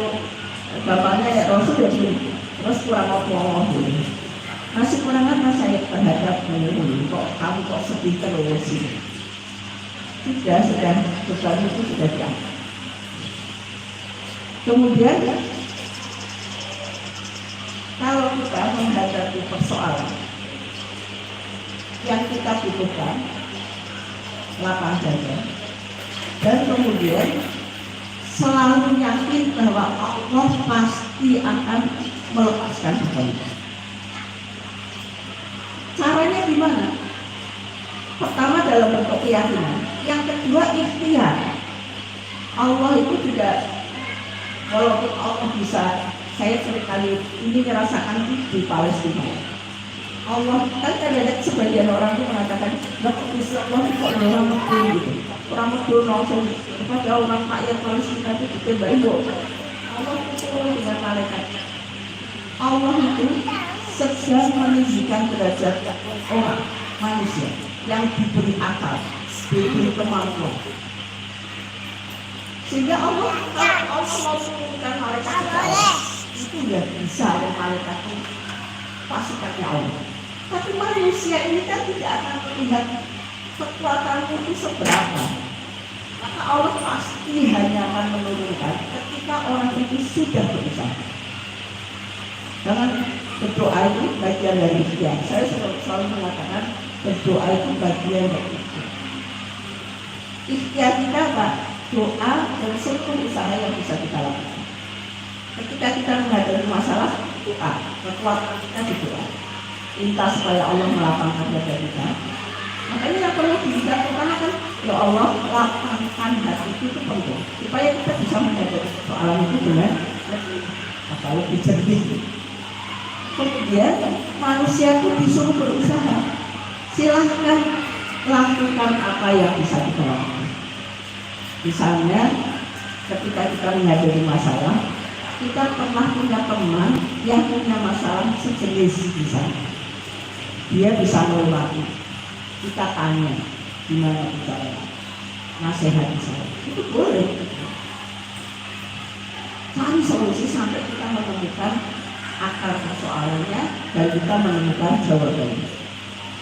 bapaknya ya Rasul ya terus kurang ngomong dulu. Masih kurang apa saya terhadapmu kok kamu kok sedih terus ini. Sudah beban itu sudah diangkat. Kemudian kalau kita menghadapi persoalan yang kita butuhkan lapang dada dan kemudian selalu yakin bahwa Allah pasti akan melepaskan beban. Caranya gimana? Pertama dalam bentuk keyakinan, yang kedua ikhtiar. Allah itu tidak, walaupun Allah bisa, saya seringkali ini merasakan di Palestina. Allah kan kadang-kadang sebagian orang itu mengatakan, lah kok bisa Allah kok orang Medul gitu, orang Medul langsung kepada orang kaya Palestina itu ditembak itu. Allah itu dengan malaikat. Allah itu sedang meninggikan derajat orang manusia yang diberi akal, diberi kemampuan. Sehingga Allah mau menurunkan malaikat itu ya bisa ada malaikat itu pasukannya Allah. Tapi manusia ini kan tidak akan melihat kekuatanmu itu seberapa. Maka Allah pasti hanya akan menurunkan ketika orang itu sudah berusaha. Jangan berdoa itu bagian dari ikhtiar. Saya selalu mengatakan berdoa itu bagian dari ikhtiar. Ikhtiar kita apa? Doa dan seluruh usaha yang bisa kita lakukan. Ketika kita menghadapi masalah, doa. Kekuatan kita di doa. Minta supaya Allah melapangkan dada kita. Makanya yang perlu kita lakukan kan, ya Allah lapangkan hati itu penting. Supaya kita bisa menghadapi soalan itu dengan lebih jernih. Kemudian manusia itu disuruh berusaha. Silahkan lakukan apa yang bisa kita lakukan. Misalnya ketika kita menghadapi masalah, kita pernah punya teman yang punya masalah sejenis bisa. Dia bisa melewati. Kita tanya gimana caranya, nasihat saya. Itu boleh. Cari solusi sampai kita menemukan akar persoalannya dan kita menemukan jawabannya.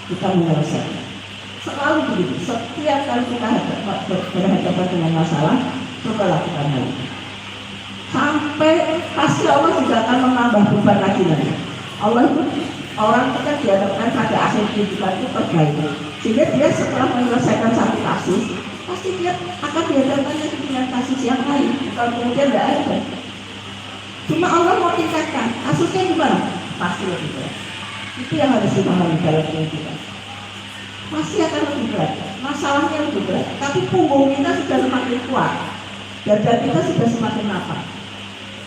Kita menyelesaikan. Selalu begitu. Setiap kali kita berhadapan dengan masalah, coba lakukan hal ini. Sampai pasti Allah juga akan menambah beban lagi. Allah itu orang kita dihadapkan pada akhir kehidupan itu terbaik. Sehingga dia setelah menyelesaikan satu kasus, pasti dia akan dihadapkan dengan kasus yang lain. Kalau kemudian tidak ada. Cuma Allah mau tingkatkan. Kasusnya gimana? Pasti lebih berat. Itu yang harus dipahami dalam kehidupan. Pasti akan lebih berat. Masalahnya lebih berat. Tapi punggung kita sudah semakin kuat. Dada kita sudah semakin lapang.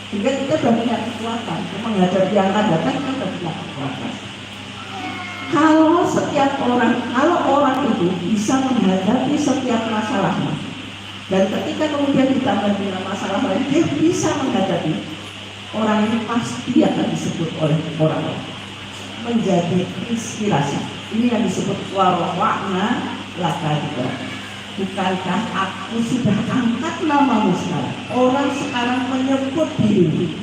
Sehingga kita sudah punya kekuatan. Menghadapi yang akan datang, kita sudah punya kekuatan. Kalau orang itu bisa menghadapi setiap masalahnya. Dan ketika kemudian ditambah dengan masalah lain, dia bisa menghadapi. Orang ini pasti akan disebut oleh orang lain menjadi inspirasi. Ini yang disebut warwa'na laka juga. Bukankah aku sudah angkat namamu sekarang? Orang sekarang menyebut diri.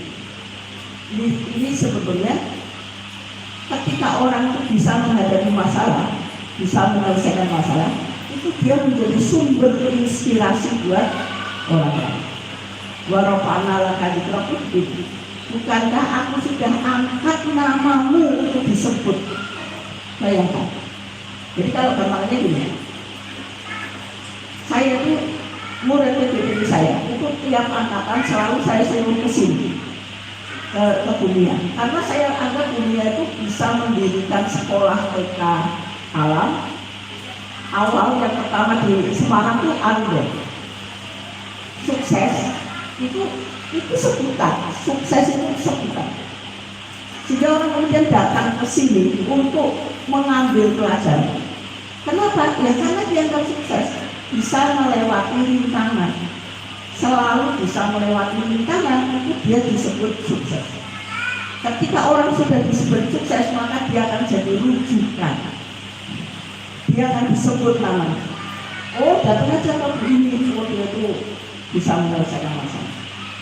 Ini sebetulnya ketika orang itu bisa menghadapi masalah, bisa menyelesaikan masalah, itu dia menjadi sumber inspirasi buat orang lain. Warwa'na laka juga. Bukankah aku sudah angkat namamu untuk disebut? Bayangkan. Jadi kalau gampangnya gini, saya itu murid PBB saya, itu tiap angkatan selalu saya suruh ke sini, ke dunia. Karena saya anggap dunia itu bisa mendirikan sekolah TK alam. Awal yang pertama di Semarang itu Ando. Sukses itu sebutan, sukses itu sebutan. Sehingga orang kemudian datang ke sini untuk mengambil pelajaran. Kenapa? Ya karena dianggap sukses, bisa melewati rintangan. Selalu bisa melewati rintangan, itu dia disebut sukses. Ketika orang sudah disebut sukses, maka dia akan jadi rujukan. Dia akan disebut namanya. Oh, datang aja ke begini, dia itu bisa menyelesaikan masalah.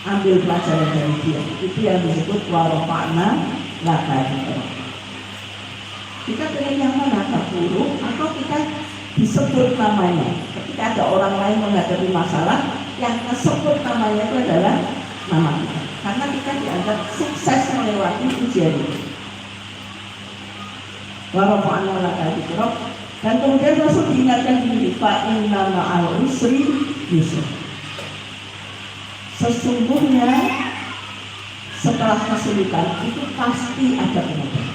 Ambil pelajaran dari dia. Itu yang disebut warwa'na laka juga. Kita pilih yang mana, terpuruk atau kita disebut namanya. Ketika ada orang lain menghadapi masalah, yang disebut namanya itu adalah nama kita. Karena kita dianggap sukses melewati ujian itu. Warwa'na laka juga. Dan kemudian Rasul diingatkan diri, fa inna ma'al usri yusra. Sesungguhnya setelah kesulitan itu pasti ada kemudahan.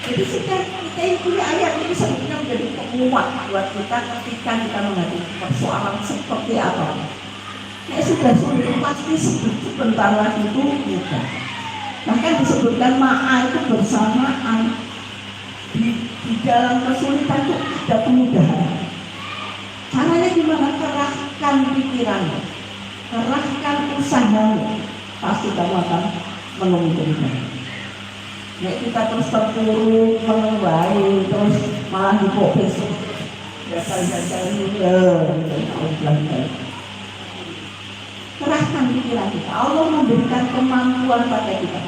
Jadi kita punya ayat ini sebetulnya menjadi penguat buat kita ketika kita menghadapi persoalan seperti apa. Sudah sulit pasti sebentar lagi itu mudah. Bahkan disebutkan ma'a itu bersamaan. Di dalam kesulitan itu ada kemudahan. Caranya gimana? Kerahkan pikirannya. Kerahkan usahamu, pasti kamu akan menemukan kemudahan. Ya kita terus terpuruk, menunggu, terus malah dipok besok. Kerahkan pikiran kita. Allah memberikan kemampuan pada kita.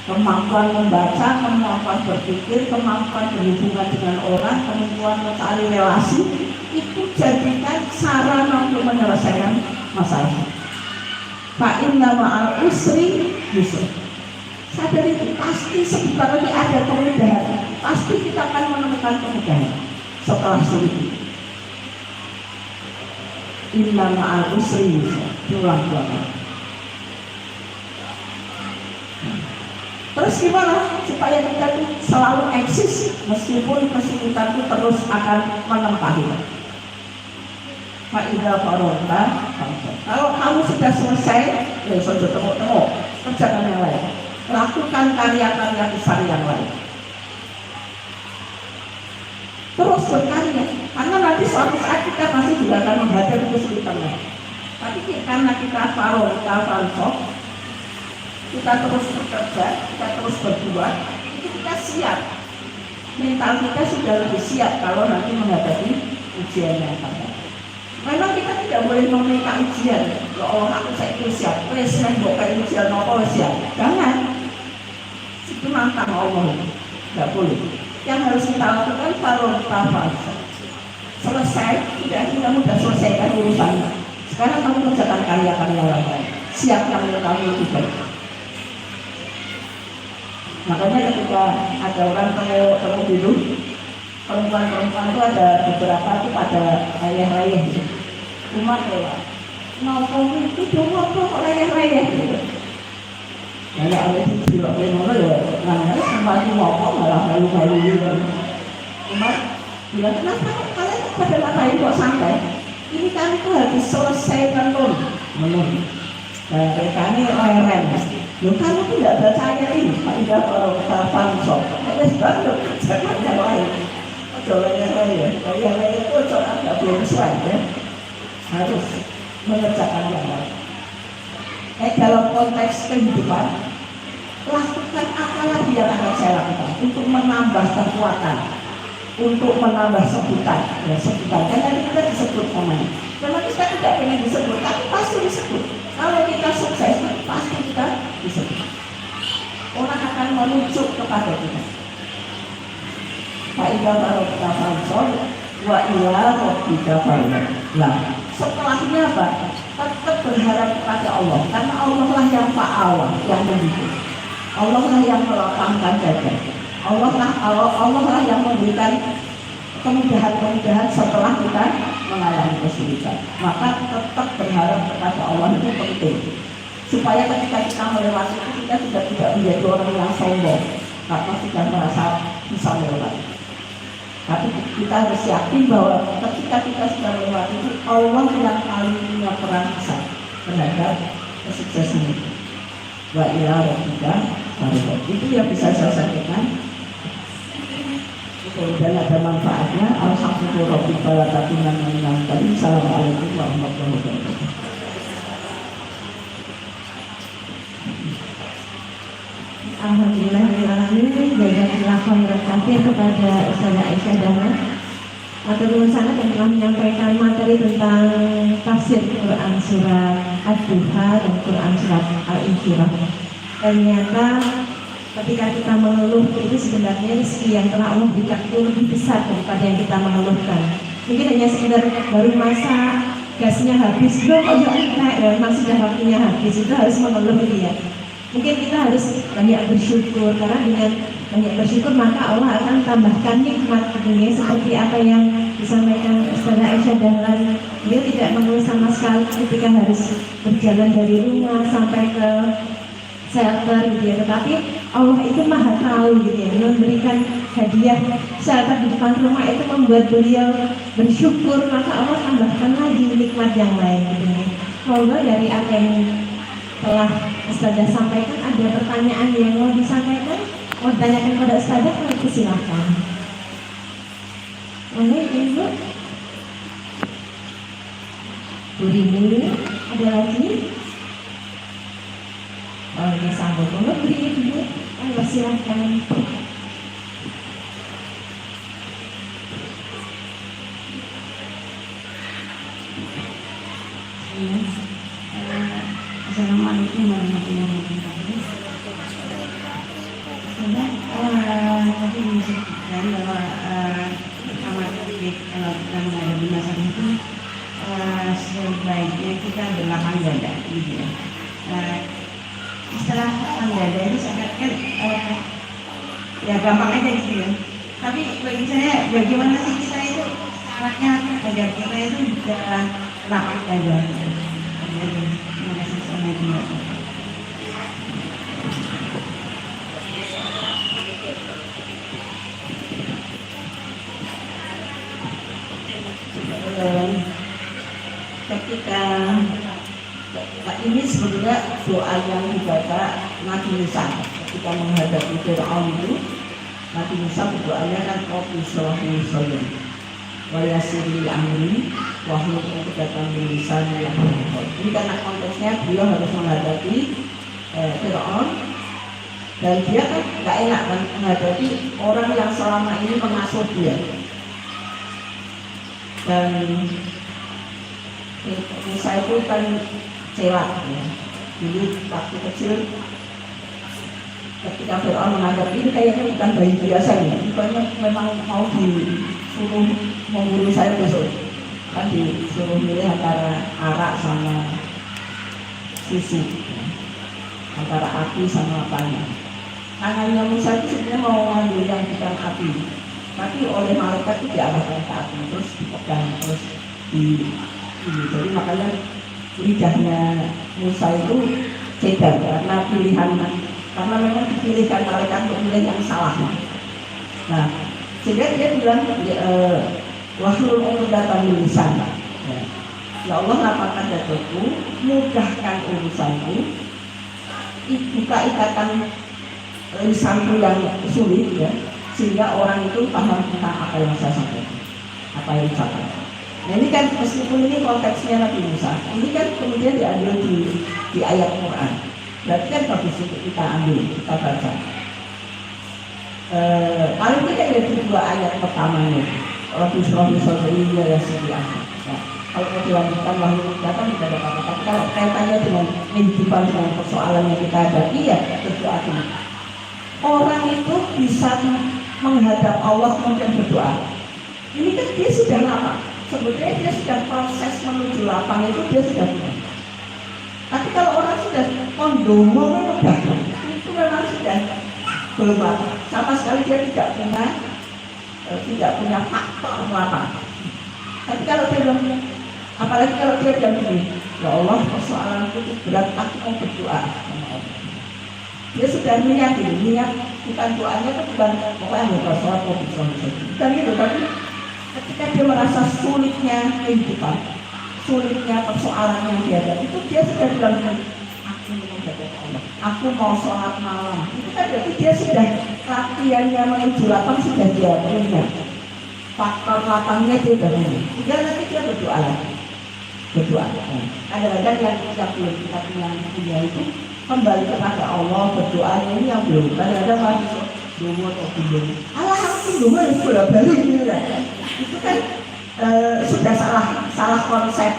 Kemampuan membaca, kemampuan berpikir, kemampuan berhubungan dengan orang, kemampuan mencari relasi. Itu jadikan sarana untuk menyelesaikan masalah. Fa inna ma'al usri yusra. Sadar itu pasti sebentar lagi ada kemudahan. Pasti kita akan menemukan kemudahan setelah sulit. Inna ma'al usri yusra. Diulang-ulang. Terus gimana supaya kita itu selalu eksis meskipun kesulitan itu terus akan menempa kita? Fa'idha farota. Kalau kamu sudah selesai, ya sudah temu-temu, kerjakan yang lain. Lakukan karya-karya besar yang lain. Terus berkarya, karena nanti suatu saat kita pasti juga akan menghadapi kesulitan lain. Tapi karena kita farota, kita terus bekerja, kita terus berbuat, itu kita siap. Mental kita sudah lebih siap kalau nanti menghadapi ujian yang akan datang. Memang kita tidak boleh meminta ujian. Ya Allah, aku saya itu siap. Wes nembok kayak ujian apa siap. Jangan. Itu nantang Allah. Tidak boleh. Yang harus kita lakukan kalau kita selesai, kamu sudah selesaikan urusannya. Sekarang kamu kerjakan karya-karya lain. Siapkan kamu lebih baik. Makanya ketika ada orang temu dulu, perempuan-perempuan itu ada beberapa itu pada rayeh-rayeh gitu. Umat lewat. Mau kamu itu cuma kok rayeh-rayeh gitu. Jadi oleh itu tidak boleh ya. Namanya sembahnya mau malah malu-malu gitu. Umat bilang, kenapa kalian pada ngapain kok santai? Ini kami tuh harus selesaikan menun. Dan kami rem. Loh kamu tidak percaya ini? Tidak kalau kita pansok. Ada sebab jangan yang lain. Yang lain itu agak belum sesuai ya. Harus mengerjakan yang lain. Dalam konteks kehidupan, lakukan apa lagi yang akan saya lakukan untuk menambah kekuatan, untuk menambah sebutan. Ya, sebutan. Karena kita disebut namanya. Kalau kita tidak ingin disebut, tapi pasti disebut. Kalau kita sukses, pasti kita disebut. Orang akan menuju kepada kita. Faidah baru kita fansol, wa ila rabbika farghab. Nah, setelahnya apa? Tetap berharap kepada Allah, karena Allah lah yang fa'alah, yang mendidik. Allah lah yang melapangkan dada. Allah lah yang memberikan kemudahan-kemudahan setelah kita mengalami kesulitan. Maka tetap berharap kepada Allah itu penting. Supaya ketika kita melewati itu kita tidak menjadi orang yang sombong, karena sudah merasa bisa melewati. Tapi kita harus yakin bahwa ketika kita sudah melewati itu Allah yang paling punya peran besar terhadap kesuksesan itu. Wa ila rabbika farghab. Itu yang bisa saya sampaikan. Dan ada manfaatnya. Alhamdulillah. Assalamualaikum warahmatullahi wabarakatuh. Alhamdulillahirrahmanirrahim. Jazakallahu khairan katsir kepada Ustazah Aisyah Dahlan atau sangat yang telah menyampaikan materi tentang tafsir Quran surat Ad-Duha dan Quran surat Al-Insyirah. Ternyata ketika kita mengeluh itu sebenarnya rezeki yang telah Allah berikan itu lebih besar daripada yang kita mengeluhkan. Mungkin hanya sekedar baru masak, gasnya habis, belum kok ya memang sudah waktunya habis, itu harus mengeluh dia. Mungkin kita harus banyak bersyukur, karena dengan banyak bersyukur maka Allah akan tambahkan nikmat dunia seperti apa yang disampaikan Ustazah Aisyah Dahlan. Beliau tidak mengeluh sama sekali ketika harus berjalan dari rumah sampai ke shelter gitu ya, tetapi Allah itu maha tahu gitu ya, beliau memberikan hadiah shelter di depan rumah itu membuat beliau bersyukur, maka Allah tambahkan lagi nikmat yang lain gitu ya. Semoga dari apa yang telah Ustazah sampaikan ada pertanyaan yang mau disampaikan, mau ditanyakan kepada Ustazah, silakan. Boleh Ibu? Bu Rini, ada lagi? Oh ya sambut, boleh beri Ibu? Ayo silakan. Assalamualaikum warahmatullahi wabarakatuh. Tadi disebutkan bahwa pertama kalau kita menghadapi masalah itu sebaiknya kita berlapang dada, gitu ya. Istilah lapang dada itu sangat kan ya gampang aja gitu ya. Tapi bagi saya bagaimana sih kita itu caranya agar kita itu bisa lapang dada. Terima kasih. Ketika ini sebenarnya doa yang dibaca Nabi Musa ketika menghadapi Fir'aun itu, Nabi Musa berdoanya kan Rabbi sholih salim wa yassirli amri wahlul 'uqdatam min lisani yafqahu. Ini karena konteksnya beliau harus menghadapi Fir'aun, dan dia kan nggak enak kan menghadapi orang yang selama ini mengasuh dia. Dan Musa itu kan celak ya. Jadi waktu kecil ketika Fir'aun menganggap ini kayaknya bukan bayi biasa ya, bukannya memang mau disuruh membunuh saya besok, kan disuruh milih antara arak sama susu, antara api sama panah. Tangannya Musa itu sebenarnya mau mengambil yang bukan api, tapi oleh malaikat itu diarahkan ke api, terus dipegang, terus jadi makanya lidahnya Musa itu cedar karena pilihan, karena memang dipilihkan malaikat untuk milih yang salah. Nah, sehingga dia bilang wahlul 'uqdatam min lisani. Ya Allah, lapangkan dadaku, mudahkan urusanku, buka ikatan lisanku yang sulit ya, sehingga orang itu paham tentang apa yang saya sampaikan, apa yang ucapkan. Nah ini kan meskipun ini konteksnya Nabi Musa, ini kan kemudian diambil di ayat Quran. Berarti kan bagus untuk kita ambil, kita baca. Paling tidak dari dua ayat pertamanya. Rabbi shrah li sadri wa yassir li amri. Kalau mau dilanjutkan wahyu datang tidak ada apa-apa. Tapi kalau kaitannya dengan kehidupan dengan persoalan yang kita hadapi, ya berdoa dulu. Orang itu bisa menghadap Allah kemudian berdoa. Ini kan dia sudah lama. Sebetulnya dia sudah proses menuju lapang itu dia sudah punya. Tapi kalau orang sudah kondomo itu memang sudah belum lapang. Sama sekali dia tidak punya faktor lapang. Tapi kalau dia belum, apalagi kalau dia sudah begini, ya Allah persoalan itu berat, aku mau berdoa sama Allah. Dia sudah niat bukan doanya itu bukan pokoknya mau bersolat mau bersolat bukan gitu, tapi ketika dia merasa sulitnya kehidupan, sulitnya persoalan yang dihadapi, itu dia sudah bilang, aku mau menghadap Allah, aku mau sholat malam. Itu kan berarti dia sudah latihannya menuju lapang sudah dia punya. Faktor lapangnya dia sudah punya. Tinggal nanti dia berdoa lagi. Berdoa. Kadang-kadang yang belum kita punya itu kembali kepada Allah, berdoanya ini yang belum. Kadang-kadang masih dulu atau belum. Alhamdulillah itu sudah balik itu kan sudah salah konsep.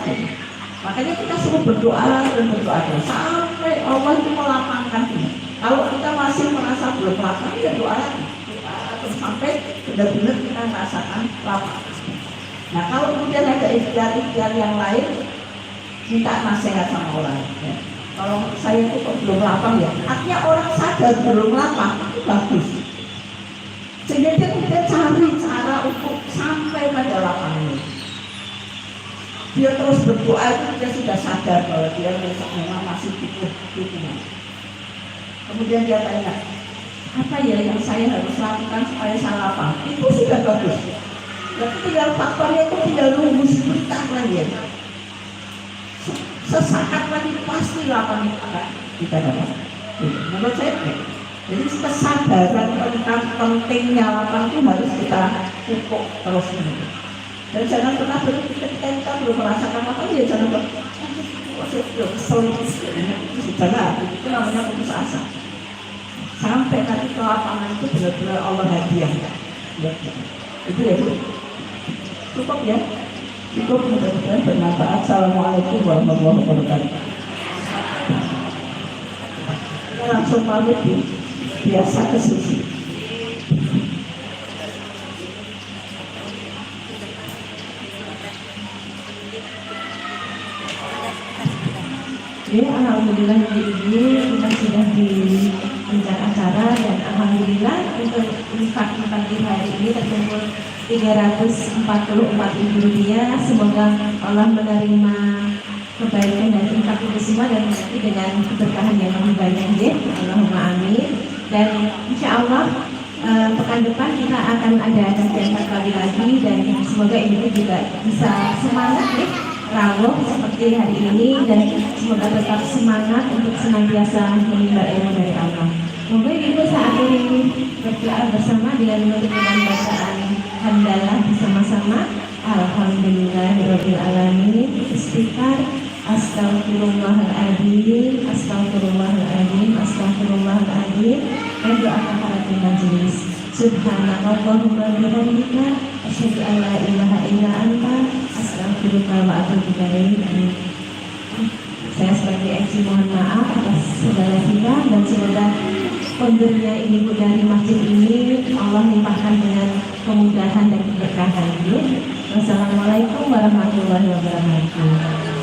Makanya kita suruh berdoa dan berdoa sampai Allah itu melapangkan kita. Kalau kita masih merasa belum lapang, ya doa lagi, terus sampai benar-benar kita merasakan lapang. Nah kalau kemudian ada ikhtiar-ikhtiar yang lain, minta nasihat sama orang ya. Kalau saya itu kok belum lapang ya, artinya orang sadar belum lapang, itu bagus. Sehingga dia kemudian cari cara untuk sampai pada lapangan. Dia terus berdoa itu dia sudah sadar bahwa dia memang masih butuh dukungan. Kemudian dia tanya, apa ya yang saya harus lakukan supaya saya lapang? Itu sudah bagus. Jadi tinggal faktornya itu tinggal nunggu sebentar lagi ya. Sesaat lagi pasti lapang itu akan kita dapat. Menurut saya, jadi kesadaran tentang pentingnya lapang itu harus kita pupuk terus menerus. Dan jangan pernah berhenti ketika kita belum merasakan lapang, ya jangan jangan itu namanya putus asa. Sampai nanti ke lapangan itu benar-benar Allah hadiah. Itu ya Bu. Cukup ya. Cukup, mudah-mudahan bermanfaat. Assalamualaikum warahmatullahi wabarakatuh. Kita langsung pamit biasa ke suci. Ya, alhamdulillah ini kita sudah di puncak acara dan alhamdulillah untuk infak pagi hari ini terkumpul Rp344.000. Semoga Allah menerima kebaikan dan infak itu semua dan nanti dengan keberkahan yang lebih banyak ya. Allahumma amin. Dan insya Allah pekan depan kita akan ada kajian lagi dan semoga ini juga bisa semangat ya. Rawuh seperti hari ini dan semoga tetap semangat untuk senantiasa menimba ilmu dari Allah. Mungkin Ibu saat ini berdoa bersama dengan bacaan hamdalah bersama-sama. Alhamdulillahirabbil alamin. Istighfar. Astagfirullahaladzim, astagfirullahaladzim, astagfirullahaladzim. Dan doa kafaratul majelis. Subhanallahumma bihamdika, asyhadu an la ilaha illa anta, astaghfiruka wa atubu ilaik. Saya sebagai MC mohon maaf atas segala silap, dan semoga pemberian ibu dari masjid ini Allah limpahkan dengan kemudahan dan keberkahan. Wassalamualaikum warahmatullahi wabarakatuh.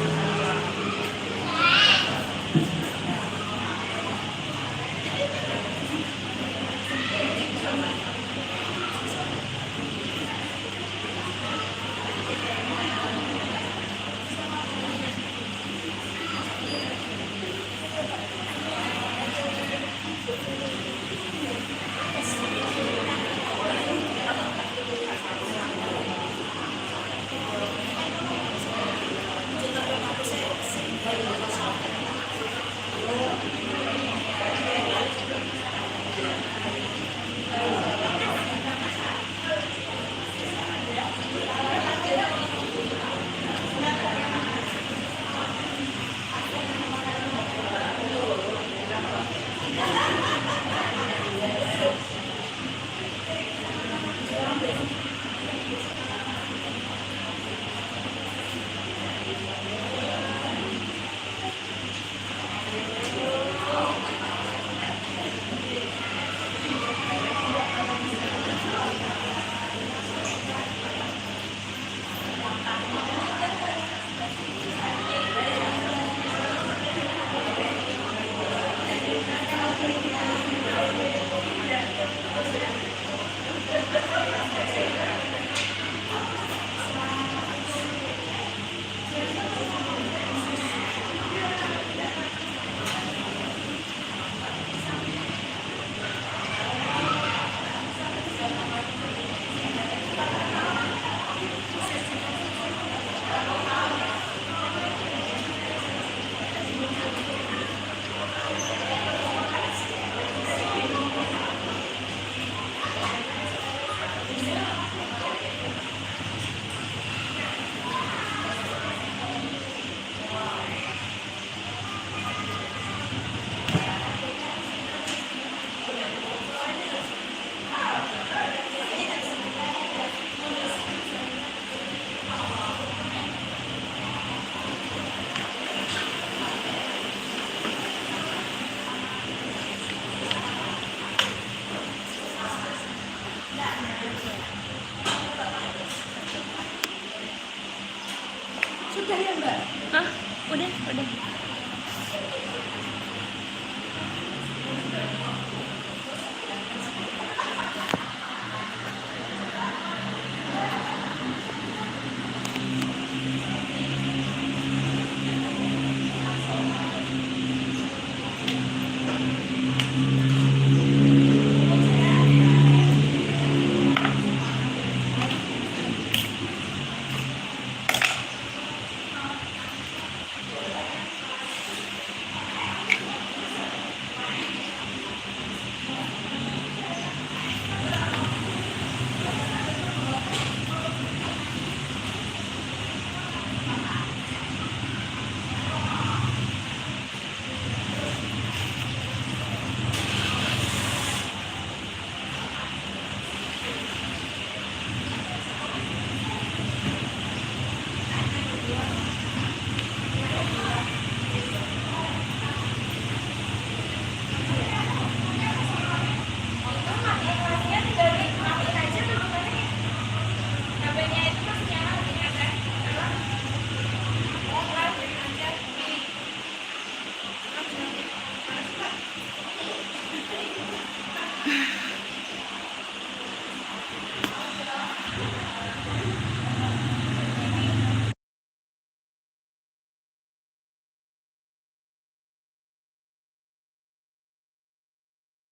Hah? Udah.